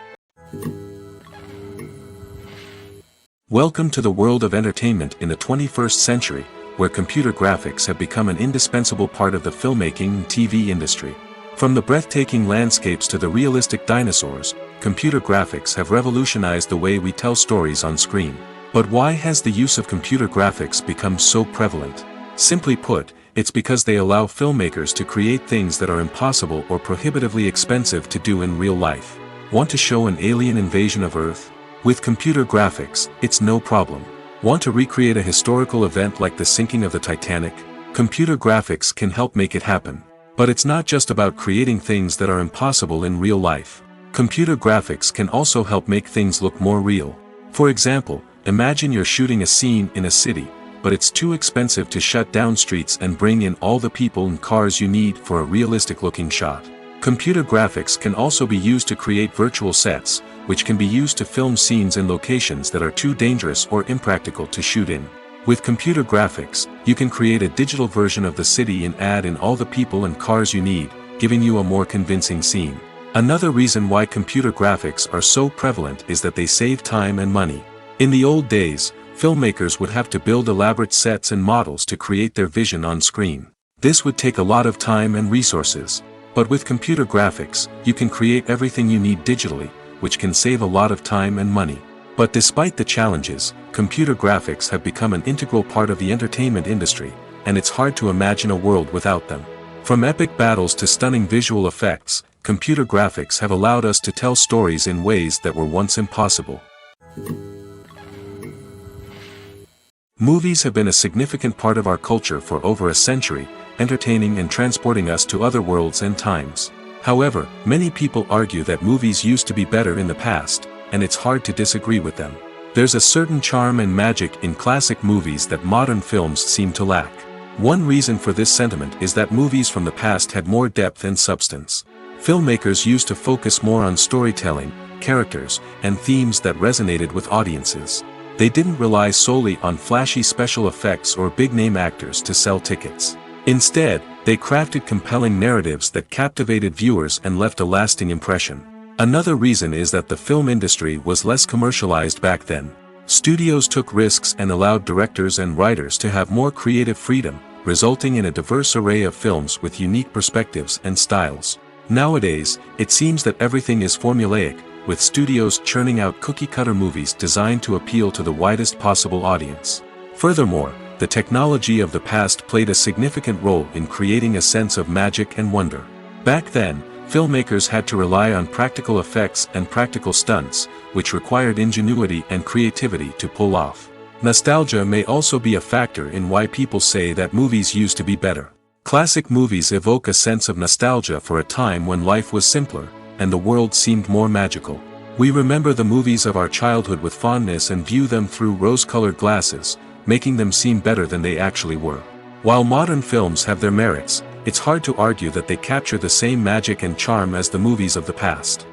B: Welcome to the world of entertainment in the 21st century, where computer graphics have become an indispensable part of the filmmaking and TV industry. From the breathtaking landscapes to the realistic dinosaurs, computer graphics have revolutionized the way we tell stories on screen. But why has the use of computer graphics become so prevalent? Simply put, it's because they allow filmmakers to create things that are impossible or prohibitively expensive to do in real life. Want to show an alien invasion of Earth? With computer graphics, it's no problem. Want to recreate a historical event like the sinking of the Titanic? Computer graphics can help make it happen. But it's not just about creating things that are impossible in real life. Computer graphics can also help make things look more real. For example, imagine you're shooting a scene in a city, but it's too expensive to shut down streets and bring in all the people and cars you need for a realistic-looking shot. Computer graphics can also be used to create virtual sets, which can be used to film scenes in locations that are too dangerous or impractical to shoot in. With computer graphics, you can create a digital version of the city and add in all the people and cars you need, giving you a more convincing scene. Another reason why computer graphics are so prevalent is that they save time and money. In the old days, filmmakers would have to build elaborate sets and models to create their vision on screen. This would take a lot of time and resources. But with computer graphics, you can create everything you need digitally, which can save a lot of time and money. But despite the challenges, computer graphics have become an integral part of the entertainment industry, and it's hard to imagine a world without them. From epic battles to stunning visual effects, computer graphics have allowed us to tell stories in ways that were once impossible. Movies have been a significant part of our culture for over a century, entertaining and transporting us to other worlds and times. However, many people argue that movies used to be better in the past, and it's hard to disagree with them. There's a certain charm and magic in classic movies that modern films seem to lack. One reason for this sentiment is that movies from the past had more depth and substance. Filmmakers used to focus more on storytelling, characters, and themes that resonated with audiences. They didn't rely solely on flashy special effects or big-name actors to sell tickets. Instead, they crafted compelling narratives that captivated viewers and left a lasting impression. Another reason is that the film industry was less commercialized back then. Studios took risks and allowed directors and writers to have more creative freedom, resulting in a diverse array of films with unique perspectives and styles. Nowadays, it seems that everything is formulaic, with studios churning out cookie-cutter movies designed to appeal to the widest possible audience. Furthermore, the technology of the past played a significant role in creating a sense of magic and wonder. Back then, filmmakers had to rely on practical effects and practical stunts, which required ingenuity and creativity to pull off. Nostalgia may also be a factor in why people say that movies used to be better. Classic movies evoke a sense of nostalgia for a time when life was simpler, and the world seemed more magical. We remember the movies of our childhood with fondness and view them through rose-colored glasses, making them seem better than they actually were. While modern films have their merits, it's hard to argue that they capture the same magic and charm as the movies of the past.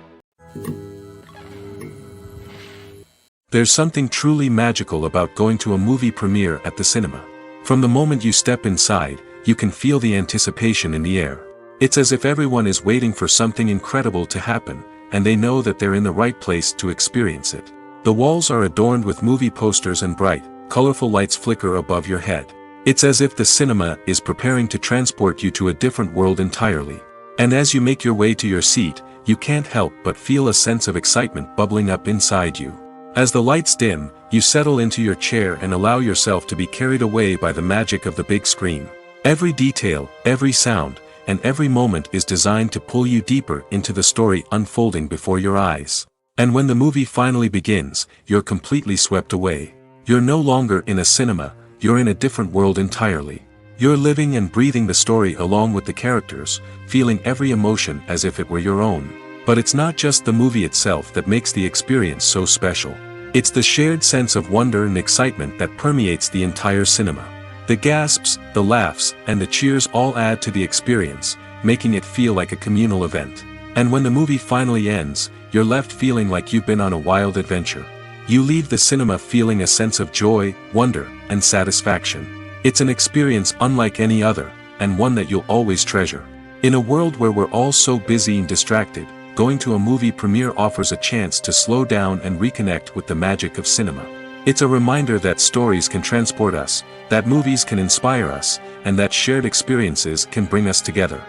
B: There's something truly magical about going to a movie premiere at the cinema. From the moment you step inside, you can feel the anticipation in the air. It's as if everyone is waiting for something incredible to happen, and they know that they're in the right place to experience it. The walls are adorned with movie posters and bright, colorful lights flicker above your head. It's as if the cinema is preparing to transport you to a different world entirely. And as you make your way to your seat, you can't help but feel a sense of excitement bubbling up inside you. As the lights dim, you settle into your chair and allow yourself to be carried away by the magic of the big screen. Every detail, every sound, and every moment is designed to pull you deeper into the story unfolding before your eyes. And when the movie finally begins, you're completely swept away. You're no longer in a cinema, you're in a different world entirely. You're living and breathing the story along with the characters, feeling every emotion as if it were your own. But it's not just the movie itself that makes the experience so special. It's the shared sense of wonder and excitement that permeates the entire cinema. The gasps, the laughs, and the cheers all add to the experience, making it feel like a communal event. And when the movie finally ends, you're left feeling like you've been on a wild adventure. You leave the cinema feeling a sense of joy, wonder, and satisfaction. It's an experience unlike any other, and one that you'll always treasure. In a world where we're all so busy and distracted, going to a movie premiere offers a chance to slow down and reconnect with the magic of cinema. It's a reminder that stories can transport us, that movies can inspire us, and that shared experiences can bring us together.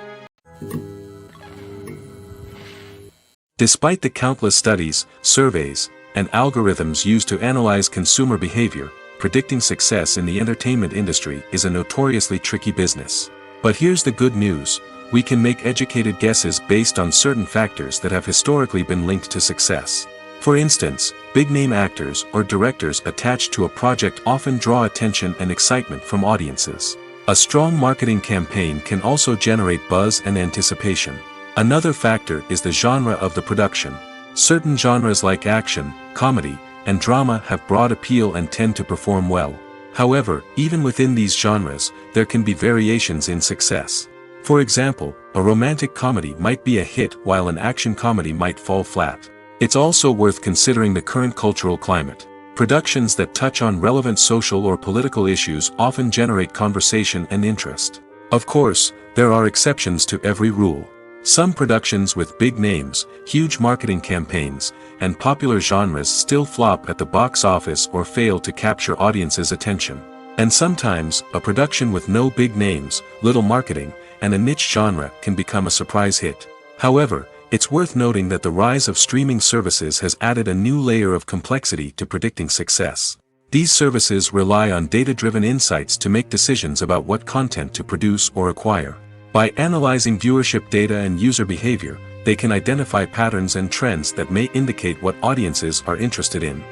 B: Despite the countless studies, surveys, and algorithms used to analyze consumer behavior, predicting success in the entertainment industry is a notoriously tricky business. But here's the good news: we can make educated guesses based on certain factors that have historically been linked to success. For instance, big-name actors or directors attached to a project often draw attention and excitement from audiences. A strong marketing campaign can also generate buzz and anticipation. Another factor is the genre of the production. Certain genres like action, comedy, and drama have broad appeal and tend to perform well. However, even within these genres, there can be variations in success. For example, a romantic comedy might be a hit while an action comedy might fall flat. It's also worth considering the current cultural climate. Productions that touch on relevant social or political issues often generate conversation and interest. Of course, there are exceptions to every rule. Some productions with big names, huge marketing campaigns, and popular genres still flop at the box office or fail to capture audiences' attention. And sometimes, a production with no big names, little marketing, and a niche genre can become a surprise hit. However, it's worth noting that the rise of streaming services has added a new layer of complexity to predicting success. These services rely on data-driven insights to make decisions about what content to produce or acquire. By analyzing viewership data and user behavior, they can identify patterns and trends that may indicate what audiences are interested in.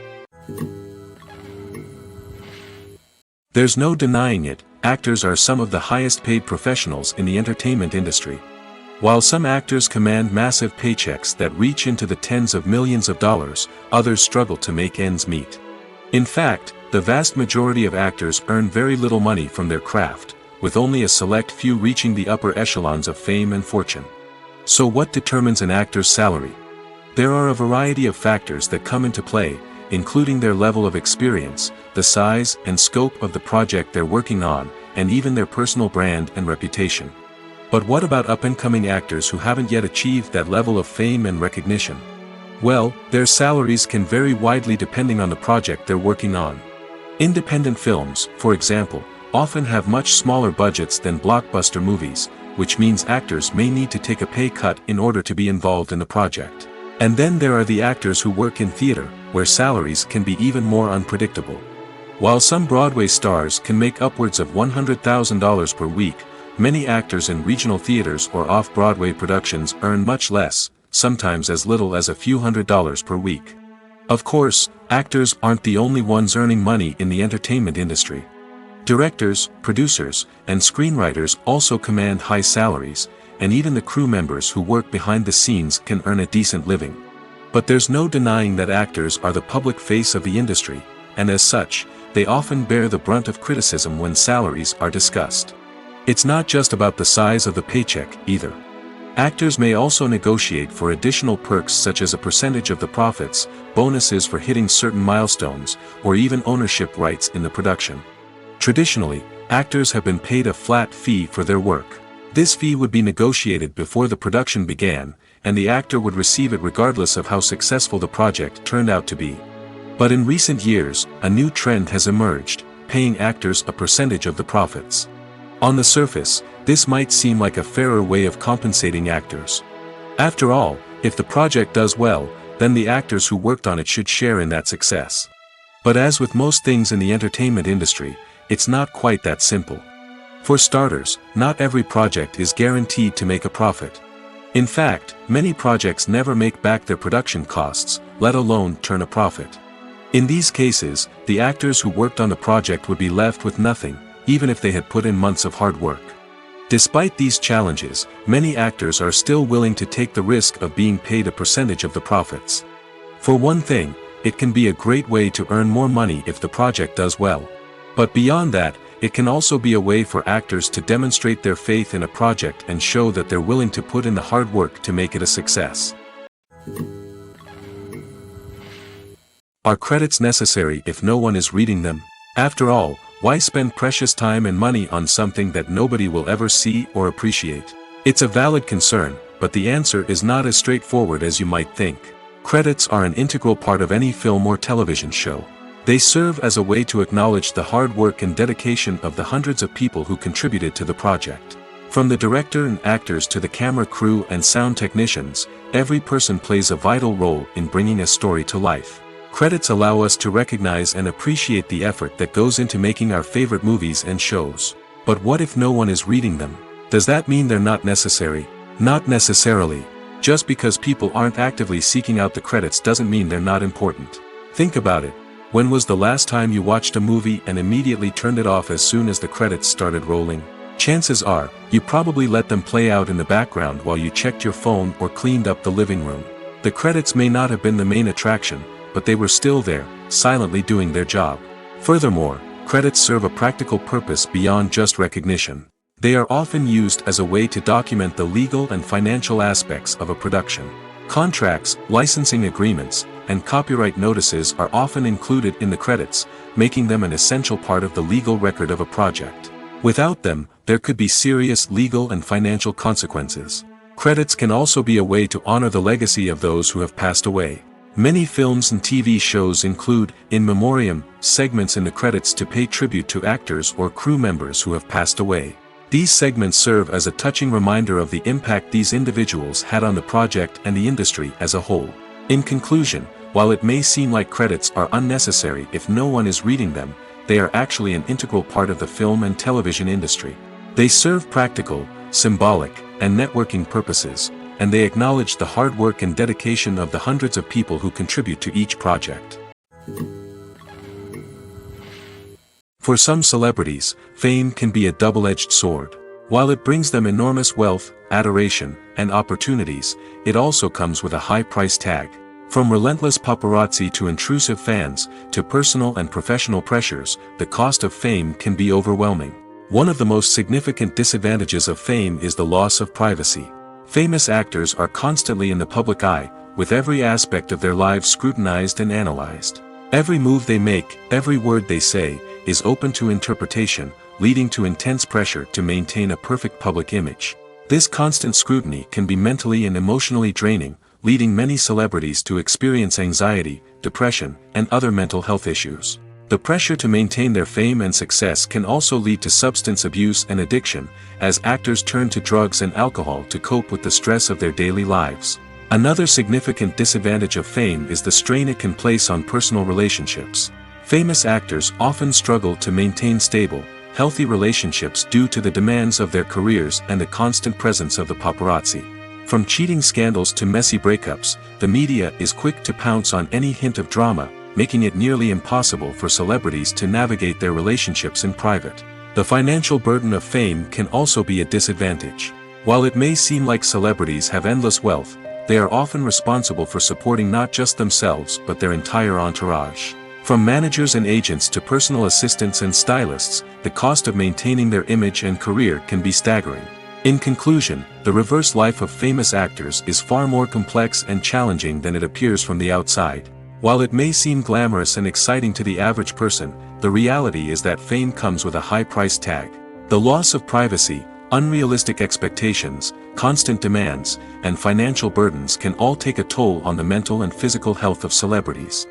B: There's no denying it, actors are some of the highest-paid professionals in the entertainment industry. While some actors command massive paychecks that reach into the tens of millions of dollars, others struggle to make ends meet. In fact, the vast majority of actors earn very little money from their craft, with only a select few reaching the upper echelons of fame and fortune. So what determines an actor's salary? There are a variety of factors that come into play, including their level of experience, the size and scope of the project they're working on, and even their personal brand and reputation. But what about up-and-coming actors who haven't yet achieved that level of fame and recognition? Well, their salaries can vary widely depending on the project they're working on. Independent films, for example, often have much smaller budgets than blockbuster movies, which means actors may need to take a pay cut in order to be involved in the project. And then there are the actors who work in theater, where salaries can be even more unpredictable. While some Broadway stars can make upwards of $100,000 per week, many actors in regional theaters or off-Broadway productions earn much less, sometimes as little as a few $100s per week. Of course, actors aren't the only ones earning money in the entertainment industry. Directors, producers, and screenwriters also command high salaries, and even the crew members who work behind the scenes can earn a decent living. But there's no denying that actors are the public face of the industry, and as such, they often bear the brunt of criticism when salaries are discussed. It's not just about the size of the paycheck, either. Actors may also negotiate for additional perks such as a percentage of the profits, bonuses for hitting certain milestones, or even ownership rights in the production. Traditionally, actors have been paid a flat fee for their work. This fee would be negotiated before the production began, and the actor would receive it regardless of how successful the project turned out to be. But in recent years, a new trend has emerged, paying actors a percentage of the profits. On the surface, this might seem like a fairer way of compensating actors. After all, if the project does well, then the actors who worked on it should share in that success. But as with most things in the entertainment industry, it's not quite that simple. For starters, not every project is guaranteed to make a profit. In fact, many projects never make back their production costs, let alone turn a profit. In these cases, the actors who worked on the project would be left with nothing, even if they had put in months of hard work. Despite these challenges, many actors are still willing to take the risk of being paid a percentage of the profits. For one thing, it can be a great way to earn more money if the project does well. But beyond that, it can also be a way for actors to demonstrate their faith in a project and show that they're willing to put in the hard work to make it a success. Are credits necessary if no one is reading them? After all, why spend precious time and money on something that nobody will ever see or appreciate? It's a valid concern, but the answer is not as straightforward as you might think. Credits are an integral part of any film or television show. They serve as a way to acknowledge the hard work and dedication of the hundreds of people who contributed to the project. From the director and actors to the camera crew and sound technicians, every person plays a vital role in bringing a story to life. Credits allow us to recognize and appreciate the effort that goes into making our favorite movies and shows. But what if no one is reading them? Does that mean they're not necessary? Not necessarily. Just because people aren't actively seeking out the credits doesn't mean they're not important. Think about it. When was the last time you watched a movie and immediately turned it off as soon as the credits started rolling? Chances are, you probably let them play out in the background while you checked your phone or cleaned up the living room. The credits may not have been the main attraction, but they were still there, silently doing their job. Furthermore, credits serve a practical purpose beyond just recognition. They are often used as a way to document the legal and financial aspects of a production. Contracts, licensing agreements, and copyright notices are often included in the credits, making them an essential part of the legal record of a project. Without them, there could be serious legal and financial consequences. Credits can also be a way to honor the legacy of those who have passed away. Many films and TV shows include, in memoriam, segments in the credits to pay tribute to actors or crew members who have passed away. These segments serve as a touching reminder of the impact these individuals had on the project and the industry as a whole. In conclusion, while it may seem like credits are unnecessary if no one is reading them, they are actually an integral part of the film and television industry. They serve practical, symbolic, and networking purposes, and they acknowledge the hard work and dedication of the hundreds of people who contribute to each project. For some celebrities, fame can be a double-edged sword. While it brings them enormous wealth, adoration, and opportunities, it also comes with a high price tag. From relentless paparazzi to intrusive fans, to personal and professional pressures, the cost of fame can be overwhelming. One of the most significant disadvantages of fame is the loss of privacy. Famous actors are constantly in the public eye, with every aspect of their lives scrutinized and analyzed. Every move they make, every word they say, is open to interpretation, leading to intense pressure to maintain a perfect public image. This constant scrutiny can be mentally and emotionally draining, leading many celebrities to experience anxiety, depression, and other mental health issues. The pressure to maintain their fame and success can also lead to substance abuse and addiction, as actors turn to drugs and alcohol to cope with the stress of their daily lives. Another significant disadvantage of fame is the strain it can place on personal relationships. Famous actors often struggle to maintain stable, healthy relationships due to the demands of their careers and the constant presence of the paparazzi. From cheating scandals to messy breakups, the media is quick to pounce on any hint of drama, making it nearly impossible for celebrities to navigate their relationships in private. The financial burden of fame can also be a disadvantage. While it may seem like celebrities have endless wealth, they are often responsible for supporting not just themselves but their entire entourage. From managers and agents to personal assistants and stylists, the cost of maintaining their image and career can be staggering. In conclusion, the reverse life of famous actors is far more complex and challenging than it appears from the outside. While it may seem glamorous and exciting to the average person, the reality is that fame comes with a high price tag. The loss of privacy, unrealistic expectations, constant demands, and financial burdens can all take a toll on the mental and physical health of celebrities.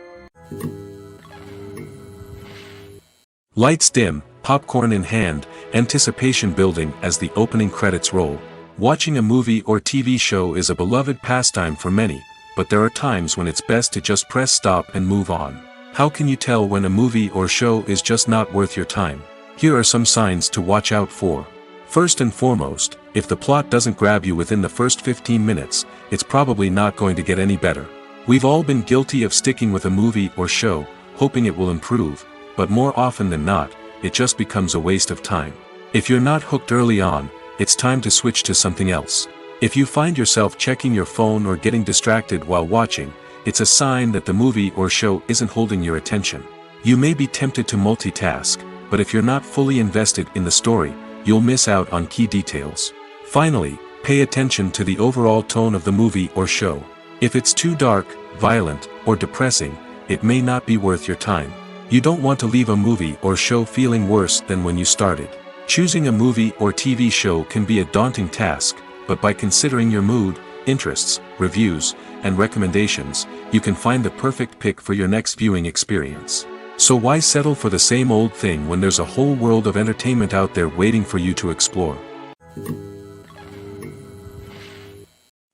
B: Lights dim, popcorn in hand, anticipation building as the opening credits roll. Watching a movie or TV show is a beloved pastime for many, but there are times when it's best to just press stop and move on. How can you tell when a movie or show is just not worth your time? Here are some signs to watch out for. First and foremost, if the plot doesn't grab you within the first 15 minutes, it's probably not going to get any better. We've all been guilty of sticking with a movie or show, hoping it will improve, but more often than not, it just becomes a waste of time. If you're not hooked early on, it's time to switch to something else. If you find yourself checking your phone or getting distracted while watching, it's a sign that the movie or show isn't holding your attention. You may be tempted to multitask, but if you're not fully invested in the story, you'll miss out on key details. Finally, pay attention to the overall tone of the movie or show. If it's too dark, violent, or depressing, it may not be worth your time. You don't want to leave a movie or show feeling worse than when you started. Choosing a movie or TV show can be a daunting task, but by considering your mood, interests, reviews, and recommendations, you can find the perfect pick for your next viewing experience. So why settle for the same old thing when there's a whole world of entertainment out there waiting for you to explore?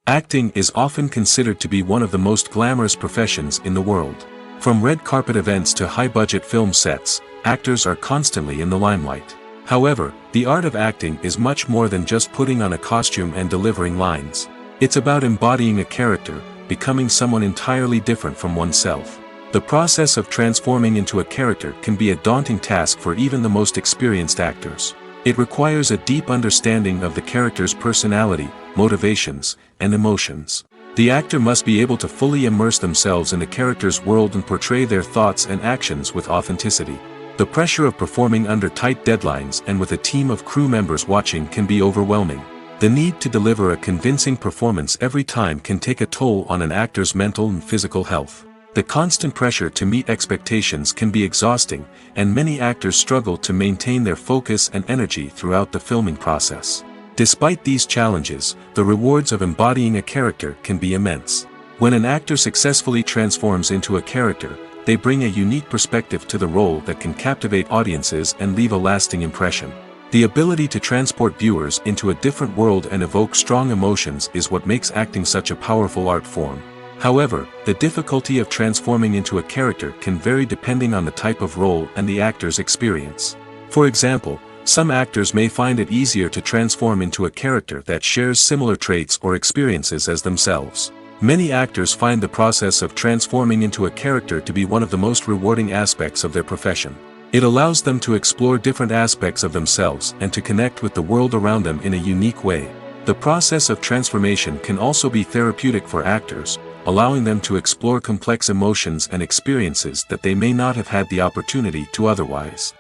B: Acting is often considered to be one of the most glamorous professions in the world. From red carpet events to high-budget film sets, actors are constantly in the limelight. However, the art of acting is much more than just putting on a costume and delivering lines. It's about embodying a character, becoming someone entirely different from oneself. The process of transforming into a character can be a daunting task for even the most experienced actors. It requires a deep understanding of the character's personality, motivations, and emotions. The actor must be able to fully immerse themselves in the character's world and portray their thoughts and actions with authenticity. The pressure of performing under tight deadlines and with a team of crew members watching can be overwhelming. The need to deliver a convincing performance every time can take a toll on an actor's mental and physical health. The constant pressure to meet expectations can be exhausting, and many actors struggle to maintain their focus and energy throughout the filming process. Despite these challenges, the rewards of embodying a character can be immense. When an actor successfully transforms into a character, they bring a unique perspective to the role that can captivate audiences and leave a lasting impression. The ability to transport viewers into a different world and evoke strong emotions is what makes acting such a powerful art form. However, the difficulty of transforming into a character can vary depending on the type of role and the actor's experience. For example, some actors may find it easier to transform into a character that shares similar traits or experiences as themselves. Many actors find the process of transforming into a character to be one of the most rewarding aspects of their profession. It allows them to explore different aspects of themselves and to connect with the world around them in a unique way. The process of transformation can also be therapeutic for actors, allowing them to explore complex emotions and experiences that they may not have had the opportunity to otherwise.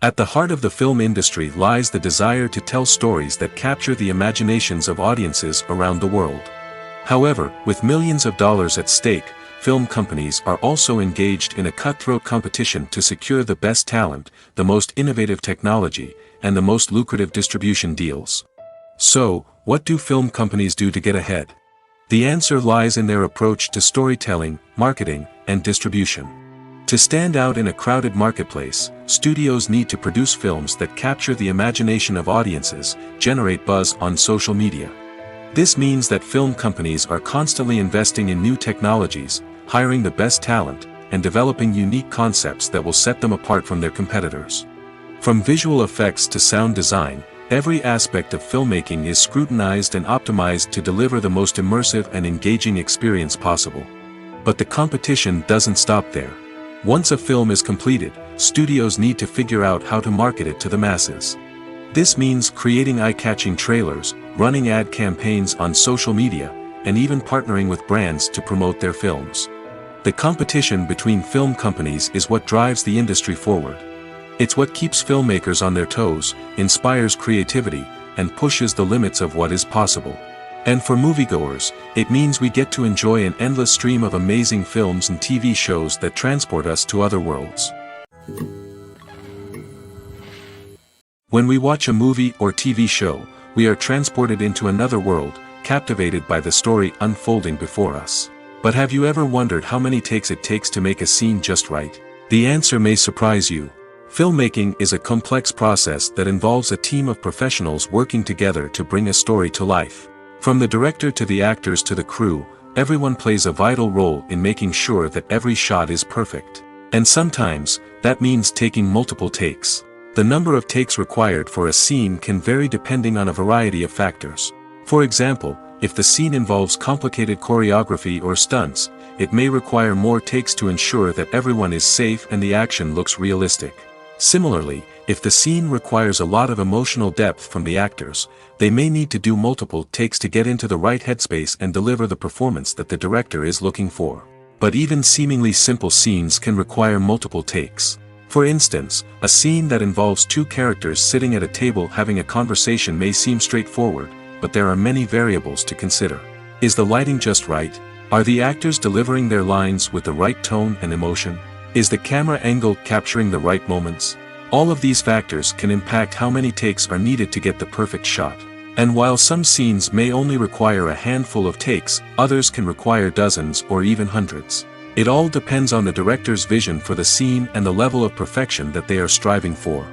B: At the heart of the film industry lies the desire to tell stories that capture the imaginations of audiences around the world. However, with millions of dollars at stake, film companies are also engaged in a cutthroat competition to secure the best talent, the most innovative technology, and the most lucrative distribution deals. So, what do film companies do to get ahead? The answer lies in their approach to storytelling, marketing, and distribution. To stand out in a crowded marketplace, studios need to produce films that capture the imagination of audiences, generate buzz on social media. This means that film companies are constantly investing in new technologies, hiring the best talent, and developing unique concepts that will set them apart from their competitors. From visual effects to sound design, every aspect of filmmaking is scrutinized and optimized to deliver the most immersive and engaging experience possible. But the competition doesn't stop there. Once a film is completed, studios need to figure out how to market it to the masses. This means creating eye-catching trailers, running ad campaigns on social media, and even partnering with brands to promote their films. The competition between film companies is what drives the industry forward. It's what keeps filmmakers on their toes, inspires creativity, and pushes the limits of what is possible. And for moviegoers, it means we get to enjoy an endless stream of amazing films and TV shows that transport us to other worlds. When we watch a movie or TV show, we are transported into another world, captivated by the story unfolding before us. But have you ever wondered how many takes it takes to make a scene just right? The answer may surprise you. Filmmaking is a complex process that involves a team of professionals working together to bring a story to life. From the director to the actors to the crew, everyone plays a vital role in making sure that every shot is perfect. And sometimes, that means taking multiple takes. The number of takes required for a scene can vary depending on a variety of factors. For example, If the scene involves complicated choreography or stunts, it may require more takes to ensure that everyone is safe and the action looks realistic. Similarly, if the scene requires a lot of emotional depth from the actors, they may need to do multiple takes to get into the right headspace and deliver the performance that the director is looking for. But even seemingly simple scenes can require multiple takes. For instance, a scene that involves two characters sitting at a table having a conversation may seem straightforward, but there are many variables to consider. Is the lighting just right? Are the actors delivering their lines with the right tone and emotion? Is the camera angle capturing the right moments? All of these factors can impact how many takes are needed to get the perfect shot. And while some scenes may only require a handful of takes, others can require dozens or even hundreds. It all depends on the director's vision for the scene and the level of perfection that they are striving for.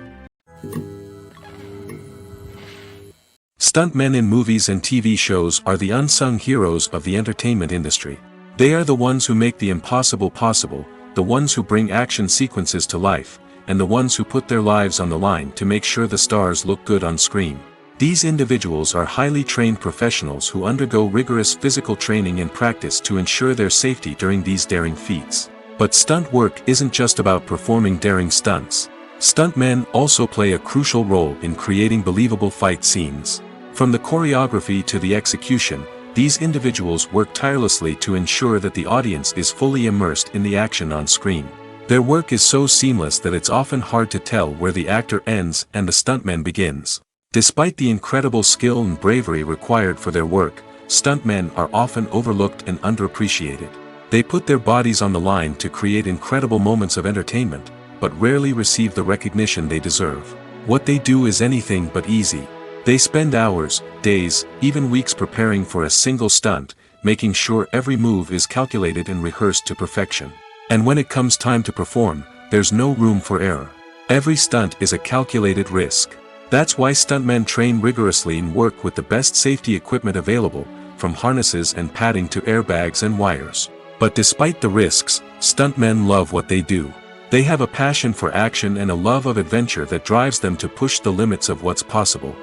B: Stuntmen in movies and TV shows are the unsung heroes of the entertainment industry. They are the ones who make the impossible possible, the ones who bring action sequences to life, and the ones who put their lives on the line to make sure the stars look good on screen. These individuals are highly trained professionals who undergo rigorous physical training and practice to ensure their safety during these daring feats. But stunt work isn't just about performing daring stunts. Stuntmen also play a crucial role in creating believable fight scenes. From the choreography to the execution, these individuals work tirelessly to ensure that the audience is fully immersed in the action on screen. Their work is so seamless that it's often hard to tell where the actor ends and the stuntman begins. Despite the incredible skill and bravery required for their work, stuntmen are often overlooked and underappreciated. They put their bodies on the line to create incredible moments of entertainment, but rarely receive the recognition they deserve. What they do is anything but easy. They spend hours, days, even weeks preparing for a single stunt, making sure every move is calculated and rehearsed to perfection. And when it comes time to perform, there's no room for error. Every stunt is a calculated risk. That's why stuntmen train rigorously and work with the best safety equipment available, from harnesses and padding to airbags and wires. But despite the risks, stuntmen love what they do. They have a passion for action and a love of adventure that drives them to push the limits of what's possible.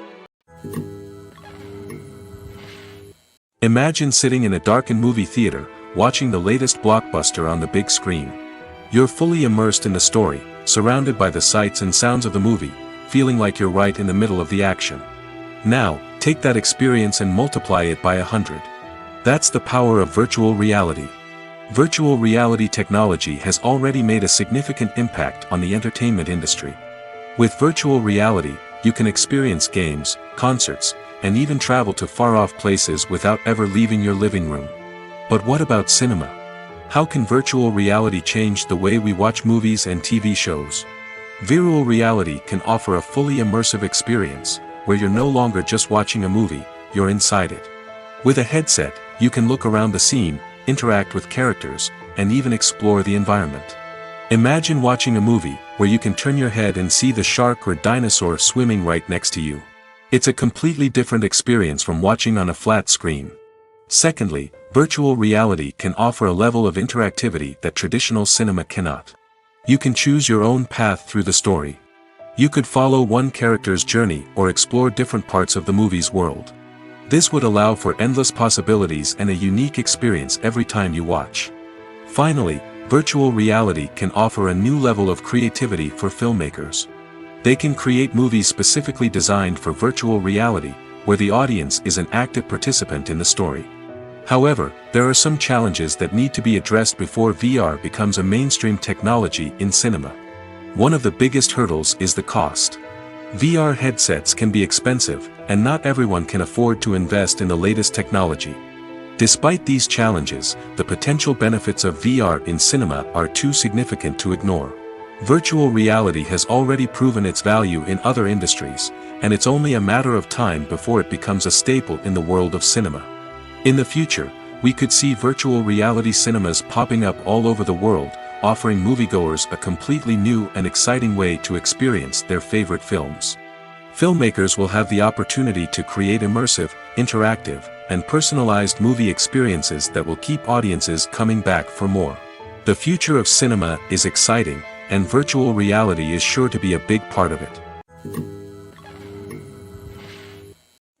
B: Imagine sitting in a darkened movie theater, watching the latest blockbuster on the big screen. You're fully immersed in the story, surrounded by the sights and sounds of the movie, feeling like you're right in the middle of the action. Now, take that experience and multiply it by 100. That's the power of virtual reality. Virtual reality technology has already made a significant impact on the entertainment industry. With virtual reality, you can experience games, concerts, and even travel to far-off places without ever leaving your living room. But what about cinema? How can virtual reality change the way we watch movies and TV shows? Virtual reality can offer a fully immersive experience, where you're no longer just watching a movie, you're inside it. With a headset, you can look around the scene, interact with characters, and even explore the environment. Imagine watching a movie, where you can turn your head and see the shark or dinosaur swimming right next to you. It's a completely different experience from watching on a flat screen. Secondly, virtual reality can offer a level of interactivity that traditional cinema cannot. You can choose your own path through the story. You could follow one character's journey or explore different parts of the movie's world. This would allow for endless possibilities and a unique experience every time you watch. Finally, virtual reality can offer a new level of creativity for filmmakers. They can create movies specifically designed for virtual reality, where the audience is an active participant in the story. However, there are some challenges that need to be addressed before VR becomes a mainstream technology in cinema. One of the biggest hurdles is the cost. VR headsets can be expensive, and not everyone can afford to invest in the latest technology. Despite these challenges, the potential benefits of VR in cinema are too significant to ignore. Virtual reality has already proven its value in other industries, and it's only a matter of time before it becomes a staple in the world of cinema. In the future, we could see virtual reality cinemas popping up all over the world, offering moviegoers a completely new and exciting way to experience their favorite films. Filmmakers will have the opportunity to create immersive, interactive, and personalized movie experiences that will keep audiences coming back for more. The future of cinema is exciting, and virtual reality is sure to be a big part of it.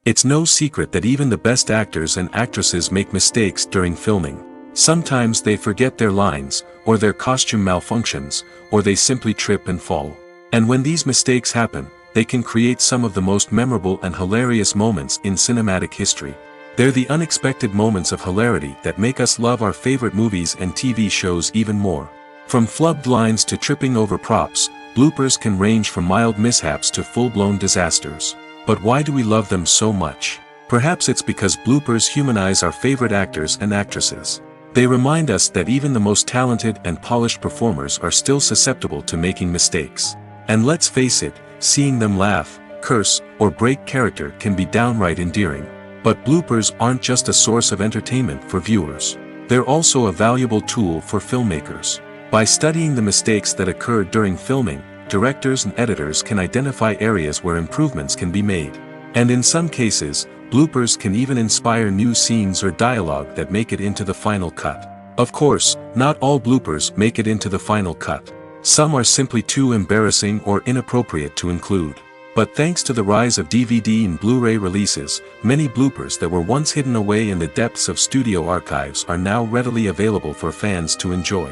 B: It's no secret that even the best actors and actresses make mistakes during filming. Sometimes they forget their lines, or their costume malfunctions, or they simply trip and fall. And when these mistakes happen, they can create some of the most memorable and hilarious moments in cinematic history. They're the unexpected moments of hilarity that make us love our favorite movies and TV shows even more. From flubbed lines to tripping over props, bloopers can range from mild mishaps to full-blown disasters. But why do we love them so much? Perhaps it's because bloopers humanize our favorite actors and actresses. They remind us that even the most talented and polished performers are still susceptible to making mistakes. And let's face it, seeing them laugh, curse, or break character can be downright endearing. But bloopers aren't just a source of entertainment for viewers. They're also a valuable tool for filmmakers. By studying the mistakes that occur during filming, directors and editors can identify areas where improvements can be made. And in some cases, bloopers can even inspire new scenes or dialogue that make it into the final cut. Of course, not all bloopers make it into the final cut. Some are simply too embarrassing or inappropriate to include. But thanks to the rise of DVD and Blu-ray releases, many bloopers that were once hidden away in the depths of studio archives are now readily available for fans to enjoy.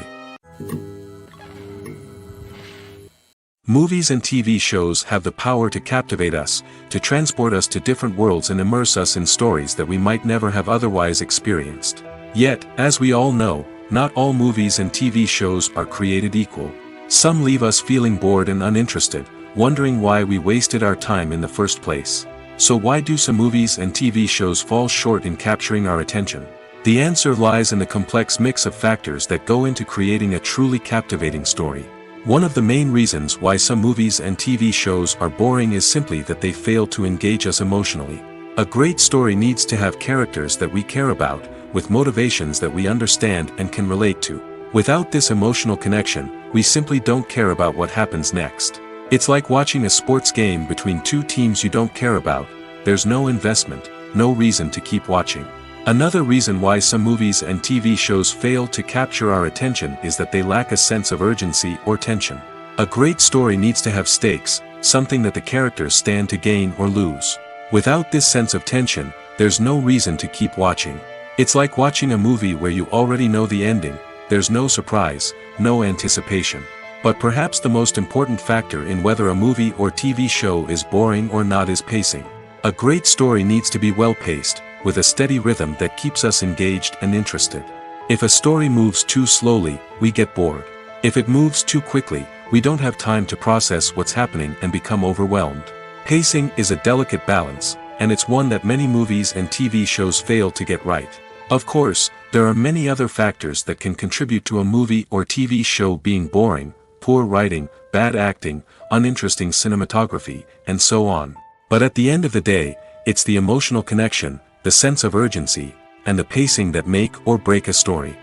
B: Movies and TV shows have the power to captivate us, to transport us to different worlds and immerse us in stories that we might never have otherwise experienced. Yet, as we all know, not all movies and TV shows are created equal. Some leave us feeling bored and uninterested, wondering why we wasted our time in the first place. So why do some movies and TV shows fall short in capturing our attention? The answer lies in the complex mix of factors that go into creating a truly captivating story. One of the main reasons why some movies and TV shows are boring is simply that they fail to engage us emotionally. A great story needs to have characters that we care about, with motivations that we understand and can relate to. Without this emotional connection, we simply don't care about what happens next. It's like watching a sports game between two teams you don't care about. There's no investment, no reason to keep watching. Another reason why some movies and TV shows fail to capture our attention is that they lack a sense of urgency or tension. A great story needs to have stakes, something that the characters stand to gain or lose. Without this sense of tension, there's no reason to keep watching. It's like watching a movie where you already know the ending. There's no surprise, no anticipation. But perhaps the most important factor in whether a movie or TV show is boring or not is pacing. A great story needs to be well-paced, with a steady rhythm that keeps us engaged and interested. If a story moves too slowly, we get bored. If it moves too quickly, we don't have time to process what's happening and become overwhelmed. Pacing is a delicate balance, and it's one that many movies and TV shows fail to get right. Of course, there are many other factors that can contribute to a movie or TV show being boring: poor writing, bad acting, uninteresting cinematography, and so on. But at the end of the day, it's the emotional connection, the sense of urgency, and the pacing that make or break a story.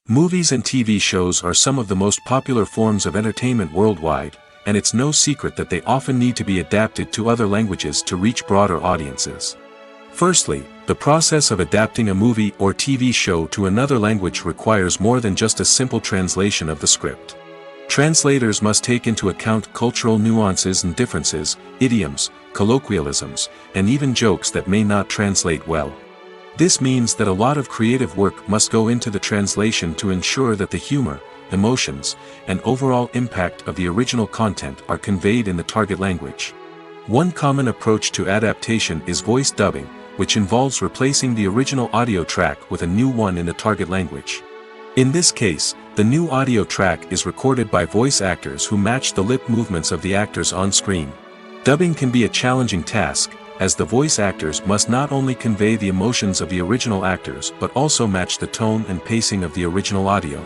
B: Movies and TV shows are some of the most popular forms of entertainment worldwide, and it's no secret that they often need to be adapted to other languages to reach broader audiences. Firstly, the process of adapting a movie or TV show to another language requires more than just a simple translation of the script. Translators must take into account cultural nuances and differences, idioms, colloquialisms, and even jokes that may not translate well. This means that a lot of creative work must go into the translation to ensure that the humor, emotions, and overall impact of the original content are conveyed in the target language. One common approach to adaptation is voice dubbing, which involves replacing the original audio track with a new one in the target language. In this case, the new audio track is recorded by voice actors who match the lip movements of the actors on screen. Dubbing can be a challenging task, as the voice actors must not only convey the emotions of the original actors but also match the tone and pacing of the original audio.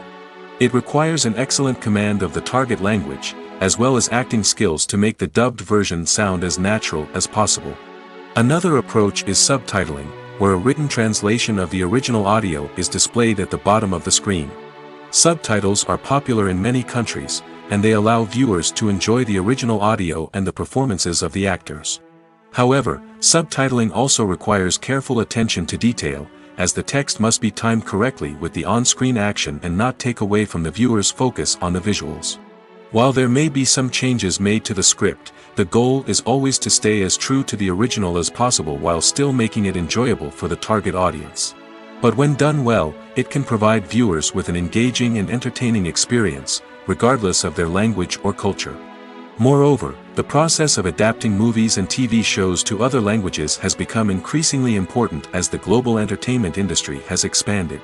B: It requires an excellent command of the target language, as well as acting skills to make the dubbed version sound as natural as possible. Another approach is subtitling, where a written translation of the original audio is displayed at the bottom of the screen. Subtitles are popular in many countries, and they allow viewers to enjoy the original audio and the performances of the actors. However, subtitling also requires careful attention to detail, as the text must be timed correctly with the on-screen action and not take away from the viewer's focus on the visuals. While there may be some changes made to the script, the goal is always to stay as true to the original as possible while still making it enjoyable for the target audience. But when done well, it can provide viewers with an engaging and entertaining experience, regardless of their language or culture. Moreover, the process of adapting movies and TV shows to other languages has become increasingly important as the global entertainment industry has expanded.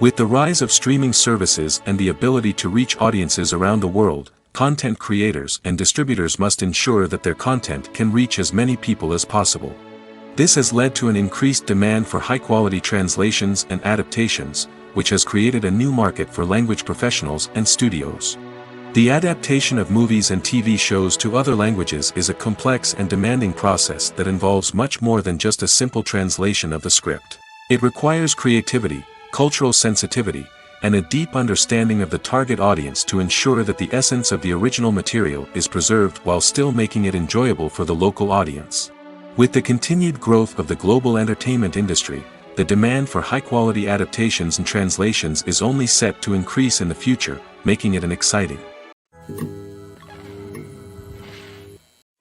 B: With the rise of streaming services and the ability to reach audiences around the world, content creators and distributors must ensure that their content can reach as many people as possible. This has led to an increased demand for high-quality translations and adaptations, which has created a new market for language professionals and studios. The adaptation of movies and TV shows to other languages is a complex and demanding process that involves much more than just a simple translation of the script. It requires creativity, cultural sensitivity, and a deep understanding of the target audience to ensure that the essence of the original material is preserved while still making it enjoyable for the local audience. With the continued growth of the global entertainment industry, the demand for high-quality adaptations and translations is only set to increase in the future, making it an exciting.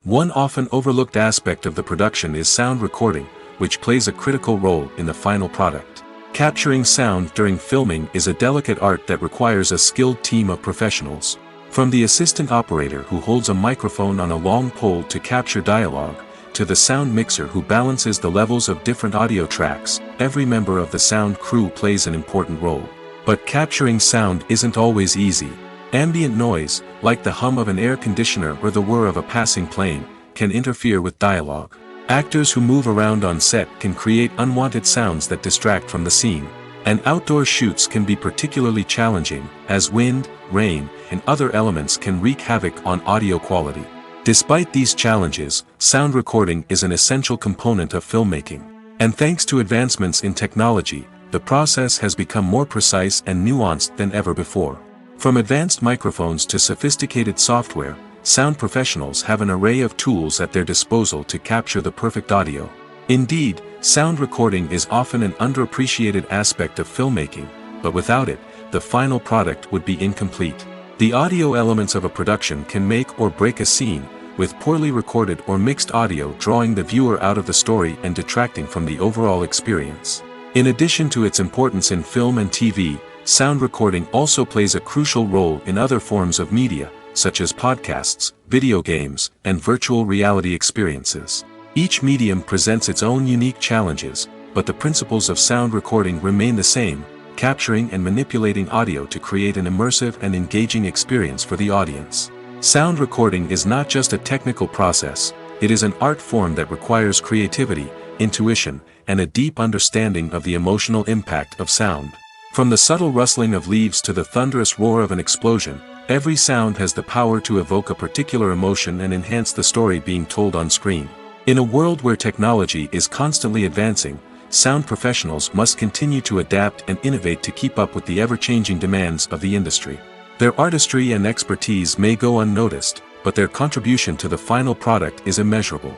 B: One often overlooked aspect of the production is sound recording, which plays a critical role in the final product. Capturing sound during filming is a delicate art that requires a skilled team of professionals. From the assistant operator who holds a microphone on a long pole to capture dialogue, to the sound mixer who balances the levels of different audio tracks, every member of the sound crew plays an important role. But capturing sound isn't always easy. Ambient noise, like the hum of an air conditioner or the whir of a passing plane, can interfere with dialogue. Actors who move around on set can create unwanted sounds that distract from the scene. And outdoor shoots can be particularly challenging, as wind, rain, and other elements can wreak havoc on audio quality. Despite these challenges, sound recording is an essential component of filmmaking. And thanks to advancements in technology, the process has become more precise and nuanced than ever before. From advanced microphones to sophisticated software, sound professionals have an array of tools at their disposal to capture the perfect audio. Indeed, sound recording is often an underappreciated aspect of filmmaking, but without it, the final product would be incomplete. The audio elements of a production can make or break a scene, with poorly recorded or mixed audio drawing the viewer out of the story and detracting from the overall experience. In addition to its importance in film and TV, sound recording also plays a crucial role in other forms of media, such as podcasts, video games, and virtual reality experiences. Each medium presents its own unique challenges, but the principles of sound recording remain the same, capturing and manipulating audio to create an immersive and engaging experience for the audience. Sound recording is not just a technical process, it is an art form that requires creativity, intuition, and a deep understanding of the emotional impact of sound. From the subtle rustling of leaves to the thunderous roar of an explosion, every sound has the power to evoke a particular emotion and enhance the story being told on screen. In a world where technology is constantly advancing, sound professionals must continue to adapt and innovate to keep up with the ever-changing demands of the industry. Their artistry and expertise may go unnoticed, but their contribution to the final product is immeasurable.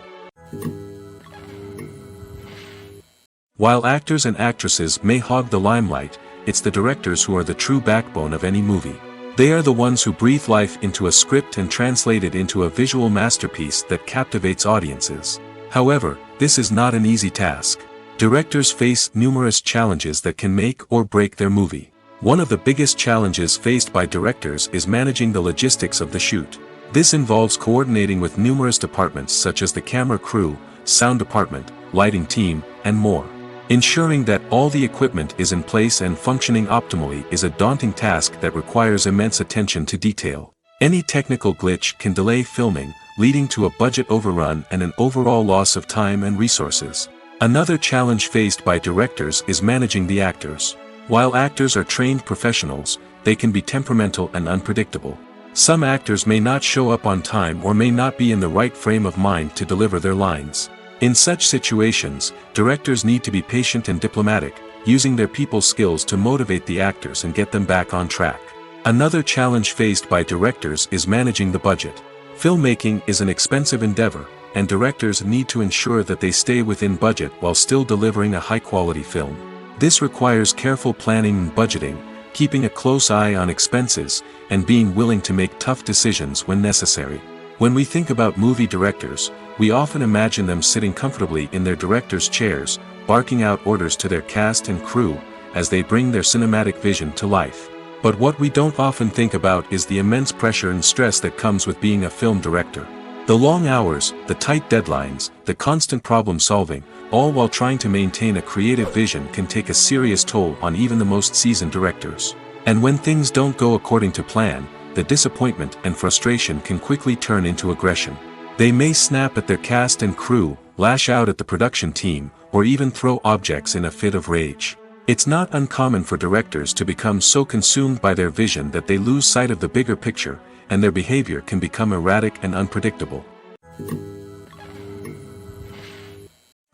B: While actors and actresses may hog the limelight, it's the directors who are the true backbone of any movie. They are the ones who breathe life into a script and translate it into a visual masterpiece that captivates audiences. However, this is not an easy task. Directors face numerous challenges that can make or break their movie. One of the biggest challenges faced by directors is managing the logistics of the shoot. This involves coordinating with numerous departments such as the camera crew, sound department, lighting team, and more. Ensuring that all the equipment is in place and functioning optimally is a daunting task that requires immense attention to detail. Any technical glitch can delay filming, leading to a budget overrun and an overall loss of time and resources. Another challenge faced by directors is managing the actors. While actors are trained professionals, they can be temperamental and unpredictable. Some actors may not show up on time or may not be in the right frame of mind to deliver their lines. In such situations, directors need to be patient and diplomatic, using their people skills to motivate the actors and get them back on track. Another challenge faced by directors is managing the budget. Filmmaking is an expensive endeavor, and directors need to ensure that they stay within budget while still delivering a high-quality film. This requires careful planning and budgeting, keeping a close eye on expenses, and being willing to make tough decisions when necessary. When we think about movie directors, we often imagine them sitting comfortably in their director's chairs, barking out orders to their cast and crew, as they bring their cinematic vision to life. But what we don't often think about is the immense pressure and stress that comes with being a film director. The long hours, the tight deadlines, the constant problem solving, all while trying to maintain a creative vision can take a serious toll on even the most seasoned directors. And when things don't go according to plan, the disappointment and frustration can quickly turn into aggression. They may snap at their cast and crew, lash out at the production team, or even throw objects in a fit of rage. It's not uncommon for directors to become so consumed by their vision that they lose sight of the bigger picture, and their behavior can become erratic and unpredictable.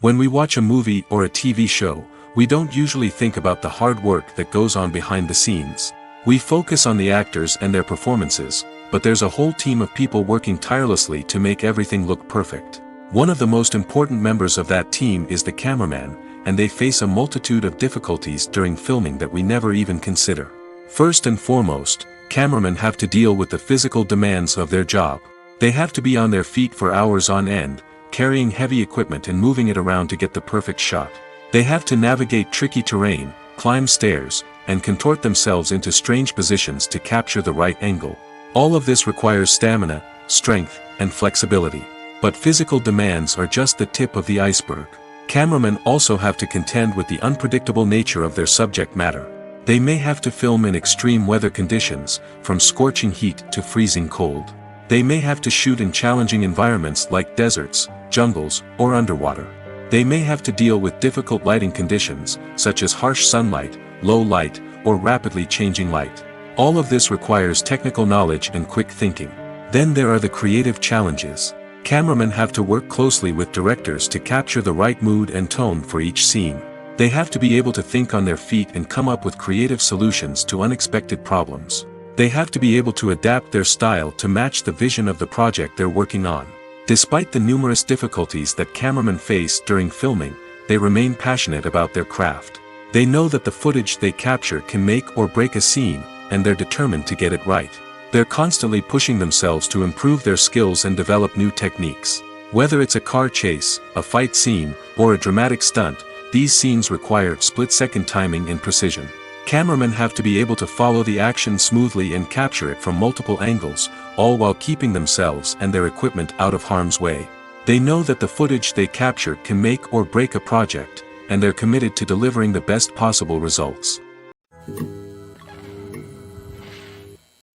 B: When we watch a movie or a TV show, we don't usually think about the hard work that goes on behind the scenes. We focus on the actors and their performances, but there's a whole team of people working tirelessly to make everything look perfect. One of the most important members of that team is the cameraman, and they face a multitude of difficulties during filming that we never even consider. First and foremost, cameramen have to deal with the physical demands of their job. They have to be on their feet for hours on end, carrying heavy equipment and moving it around to get the perfect shot. They have to navigate tricky terrain, climb stairs, and contort themselves into strange positions to capture the right angle. All of this requires stamina, strength, and flexibility. But physical demands are just the tip of the iceberg. Cameramen also have to contend with the unpredictable nature of their subject matter. They may have to film in extreme weather conditions, from scorching heat to freezing cold. They may have to shoot in challenging environments like deserts, jungles, or underwater. They may have to deal with difficult lighting conditions, such as harsh sunlight, low light, or rapidly changing light. All of this requires technical knowledge and quick thinking. Then there are the creative challenges. Cameramen have to work closely with directors to capture the right mood and tone for each scene. They have to be able to think on their feet and come up with creative solutions to unexpected problems. They have to be able to adapt their style to match the vision of the project they're working on. Despite the numerous difficulties that cameramen face during filming, they remain passionate about their craft. They know that the footage they capture can make or break a scene, and they're determined to get it right. They're constantly pushing themselves to improve their skills and develop new techniques. Whether it's a car chase, a fight scene, or a dramatic stunt, these scenes require split-second timing and precision. Cameramen have to be able to follow the action smoothly and capture it from multiple angles, all while keeping themselves and their equipment out of harm's way. They know that the footage they capture can make or break a project, and they're committed to delivering the best possible results.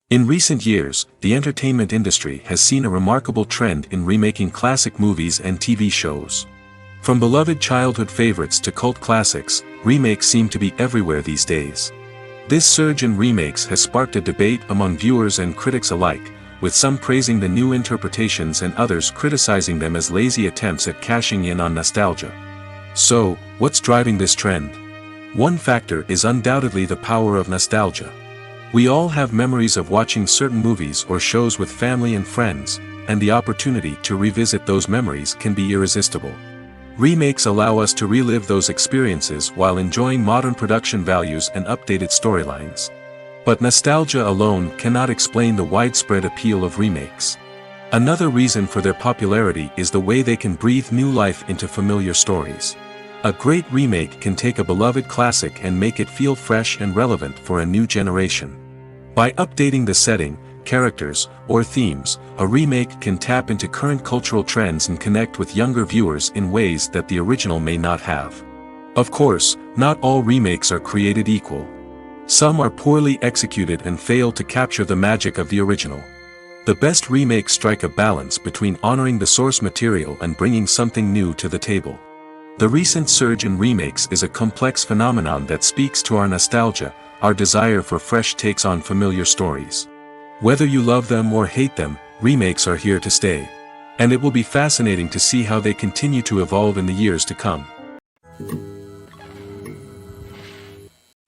B: In recent years, the entertainment industry has seen a remarkable trend in remaking classic movies and TV shows. From beloved childhood favorites to cult classics, remakes seem to be everywhere these days. This surge in remakes has sparked a debate among viewers and critics alike, with some praising the new interpretations and others criticizing them as lazy attempts at cashing in on nostalgia. So, what's driving this trend? One factor is undoubtedly the power of nostalgia. We all have memories of watching certain movies or shows with family and friends, and the opportunity to revisit those memories can be irresistible. Remakes allow us to relive those experiences while enjoying modern production values and updated storylines. But nostalgia alone cannot explain the widespread appeal of remakes. Another reason for their popularity is the way they can breathe new life into familiar stories. A great remake can take a beloved classic and make it feel fresh and relevant for a new generation. By updating the setting, characters, or themes, a remake can tap into current cultural trends and connect with younger viewers in ways that the original may not have. Of course, not all remakes are created equal. Some are poorly executed and fail to capture the magic of the original. The best remakes strike a balance between honoring the source material and bringing something new to the table. The recent surge in remakes is a complex phenomenon that speaks to our nostalgia, our desire for fresh takes on familiar stories. Whether you love them or hate them, remakes are here to stay. And it will be fascinating to see how they continue to evolve in the years to come.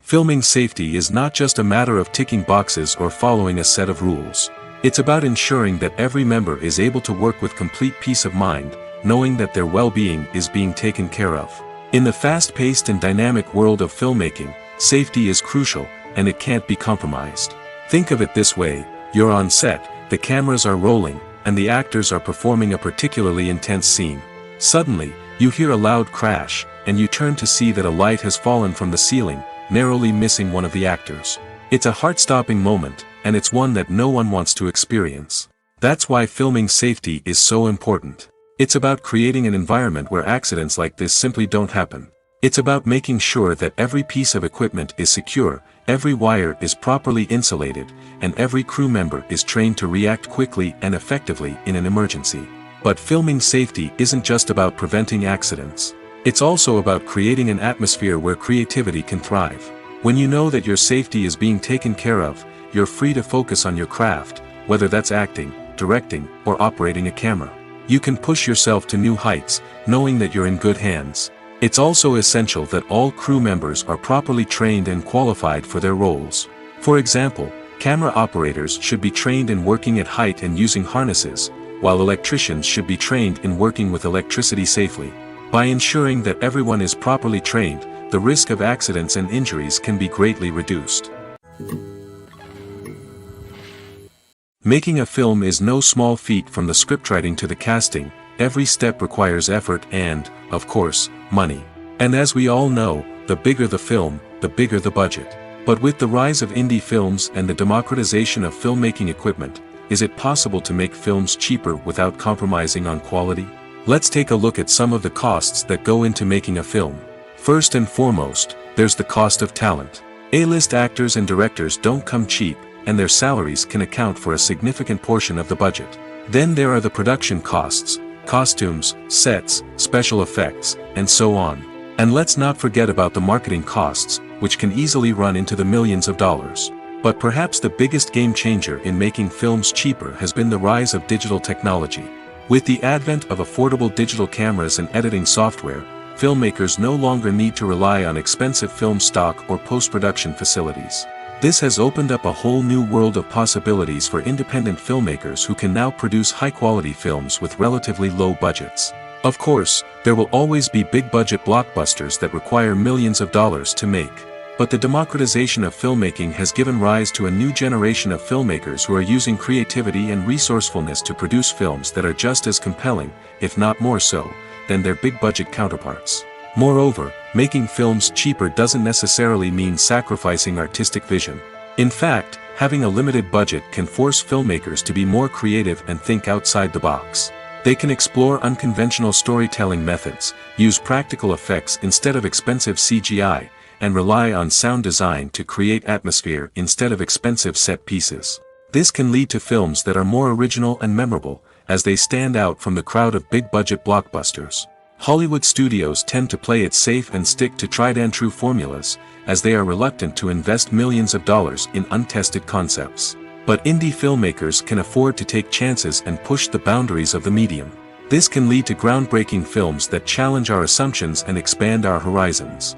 B: Filming safety is not just a matter of ticking boxes or following a set of rules. It's about ensuring that every member is able to work with complete peace of mind, knowing that their well-being is being taken care of. In the fast-paced and dynamic world of filmmaking, safety is crucial, and it can't be compromised. Think of it this way, you're on set, the cameras are rolling, and the actors are performing a particularly intense scene. Suddenly, you hear a loud crash, and you turn to see that a light has fallen from the ceiling, narrowly missing one of the actors. It's a heart-stopping moment, and it's one that no one wants to experience. That's why filming safety is so important. It's about creating an environment where accidents like this simply don't happen. It's about making sure that every piece of equipment is secure, every wire is properly insulated, and every crew member is trained to react quickly and effectively in an emergency. But filming safety isn't just about preventing accidents. It's also about creating an atmosphere where creativity can thrive. When you know that your safety is being taken care of, you're free to focus on your craft, whether that's acting, directing, or operating a camera. You can push yourself to new heights, knowing that you're in good hands. It's also essential that all crew members are properly trained and qualified for their roles. For example, camera operators should be trained in working at height and using harnesses, while electricians should be trained in working with electricity safely. By ensuring that everyone is properly trained, the risk of accidents and injuries can be greatly reduced. Making a film is no small feat. From the scriptwriting to the casting, every step requires effort and, of course, money. And as we all know, the bigger the film, the bigger the budget. But with the rise of indie films and the democratization of filmmaking equipment, is it possible to make films cheaper without compromising on quality? Let's take a look at some of the costs that go into making a film. First and foremost, there's the cost of talent. A-list actors and directors don't come cheap, and their salaries can account for a significant portion of the budget. Then there are the production costs, costumes, sets, special effects, and so on. And let's not forget about the marketing costs, which can easily run into the millions of dollars. But perhaps the biggest game changer in making films cheaper has been the rise of digital technology. With the advent of affordable digital cameras and editing software, filmmakers no longer need to rely on expensive film stock or post-production facilities. This has opened up a whole new world of possibilities for independent filmmakers who can now produce high-quality films with relatively low budgets. Of course, there will always be big-budget blockbusters that require millions of dollars to make. But the democratization of filmmaking has given rise to a new generation of filmmakers who are using creativity and resourcefulness to produce films that are just as compelling, if not more so, than their big-budget counterparts. Moreover, making films cheaper doesn't necessarily mean sacrificing artistic vision. In fact, having a limited budget can force filmmakers to be more creative and think outside the box. They can explore unconventional storytelling methods, use practical effects instead of expensive CGI, and rely on sound design to create atmosphere instead of expensive set pieces. This can lead to films that are more original and memorable, as they stand out from the crowd of big-budget blockbusters. Hollywood studios tend to play it safe and stick to tried-and-true formulas, as they are reluctant to invest millions of dollars in untested concepts. But indie filmmakers can afford to take chances and push the boundaries of the medium. This can lead to groundbreaking films that challenge our assumptions and expand our horizons.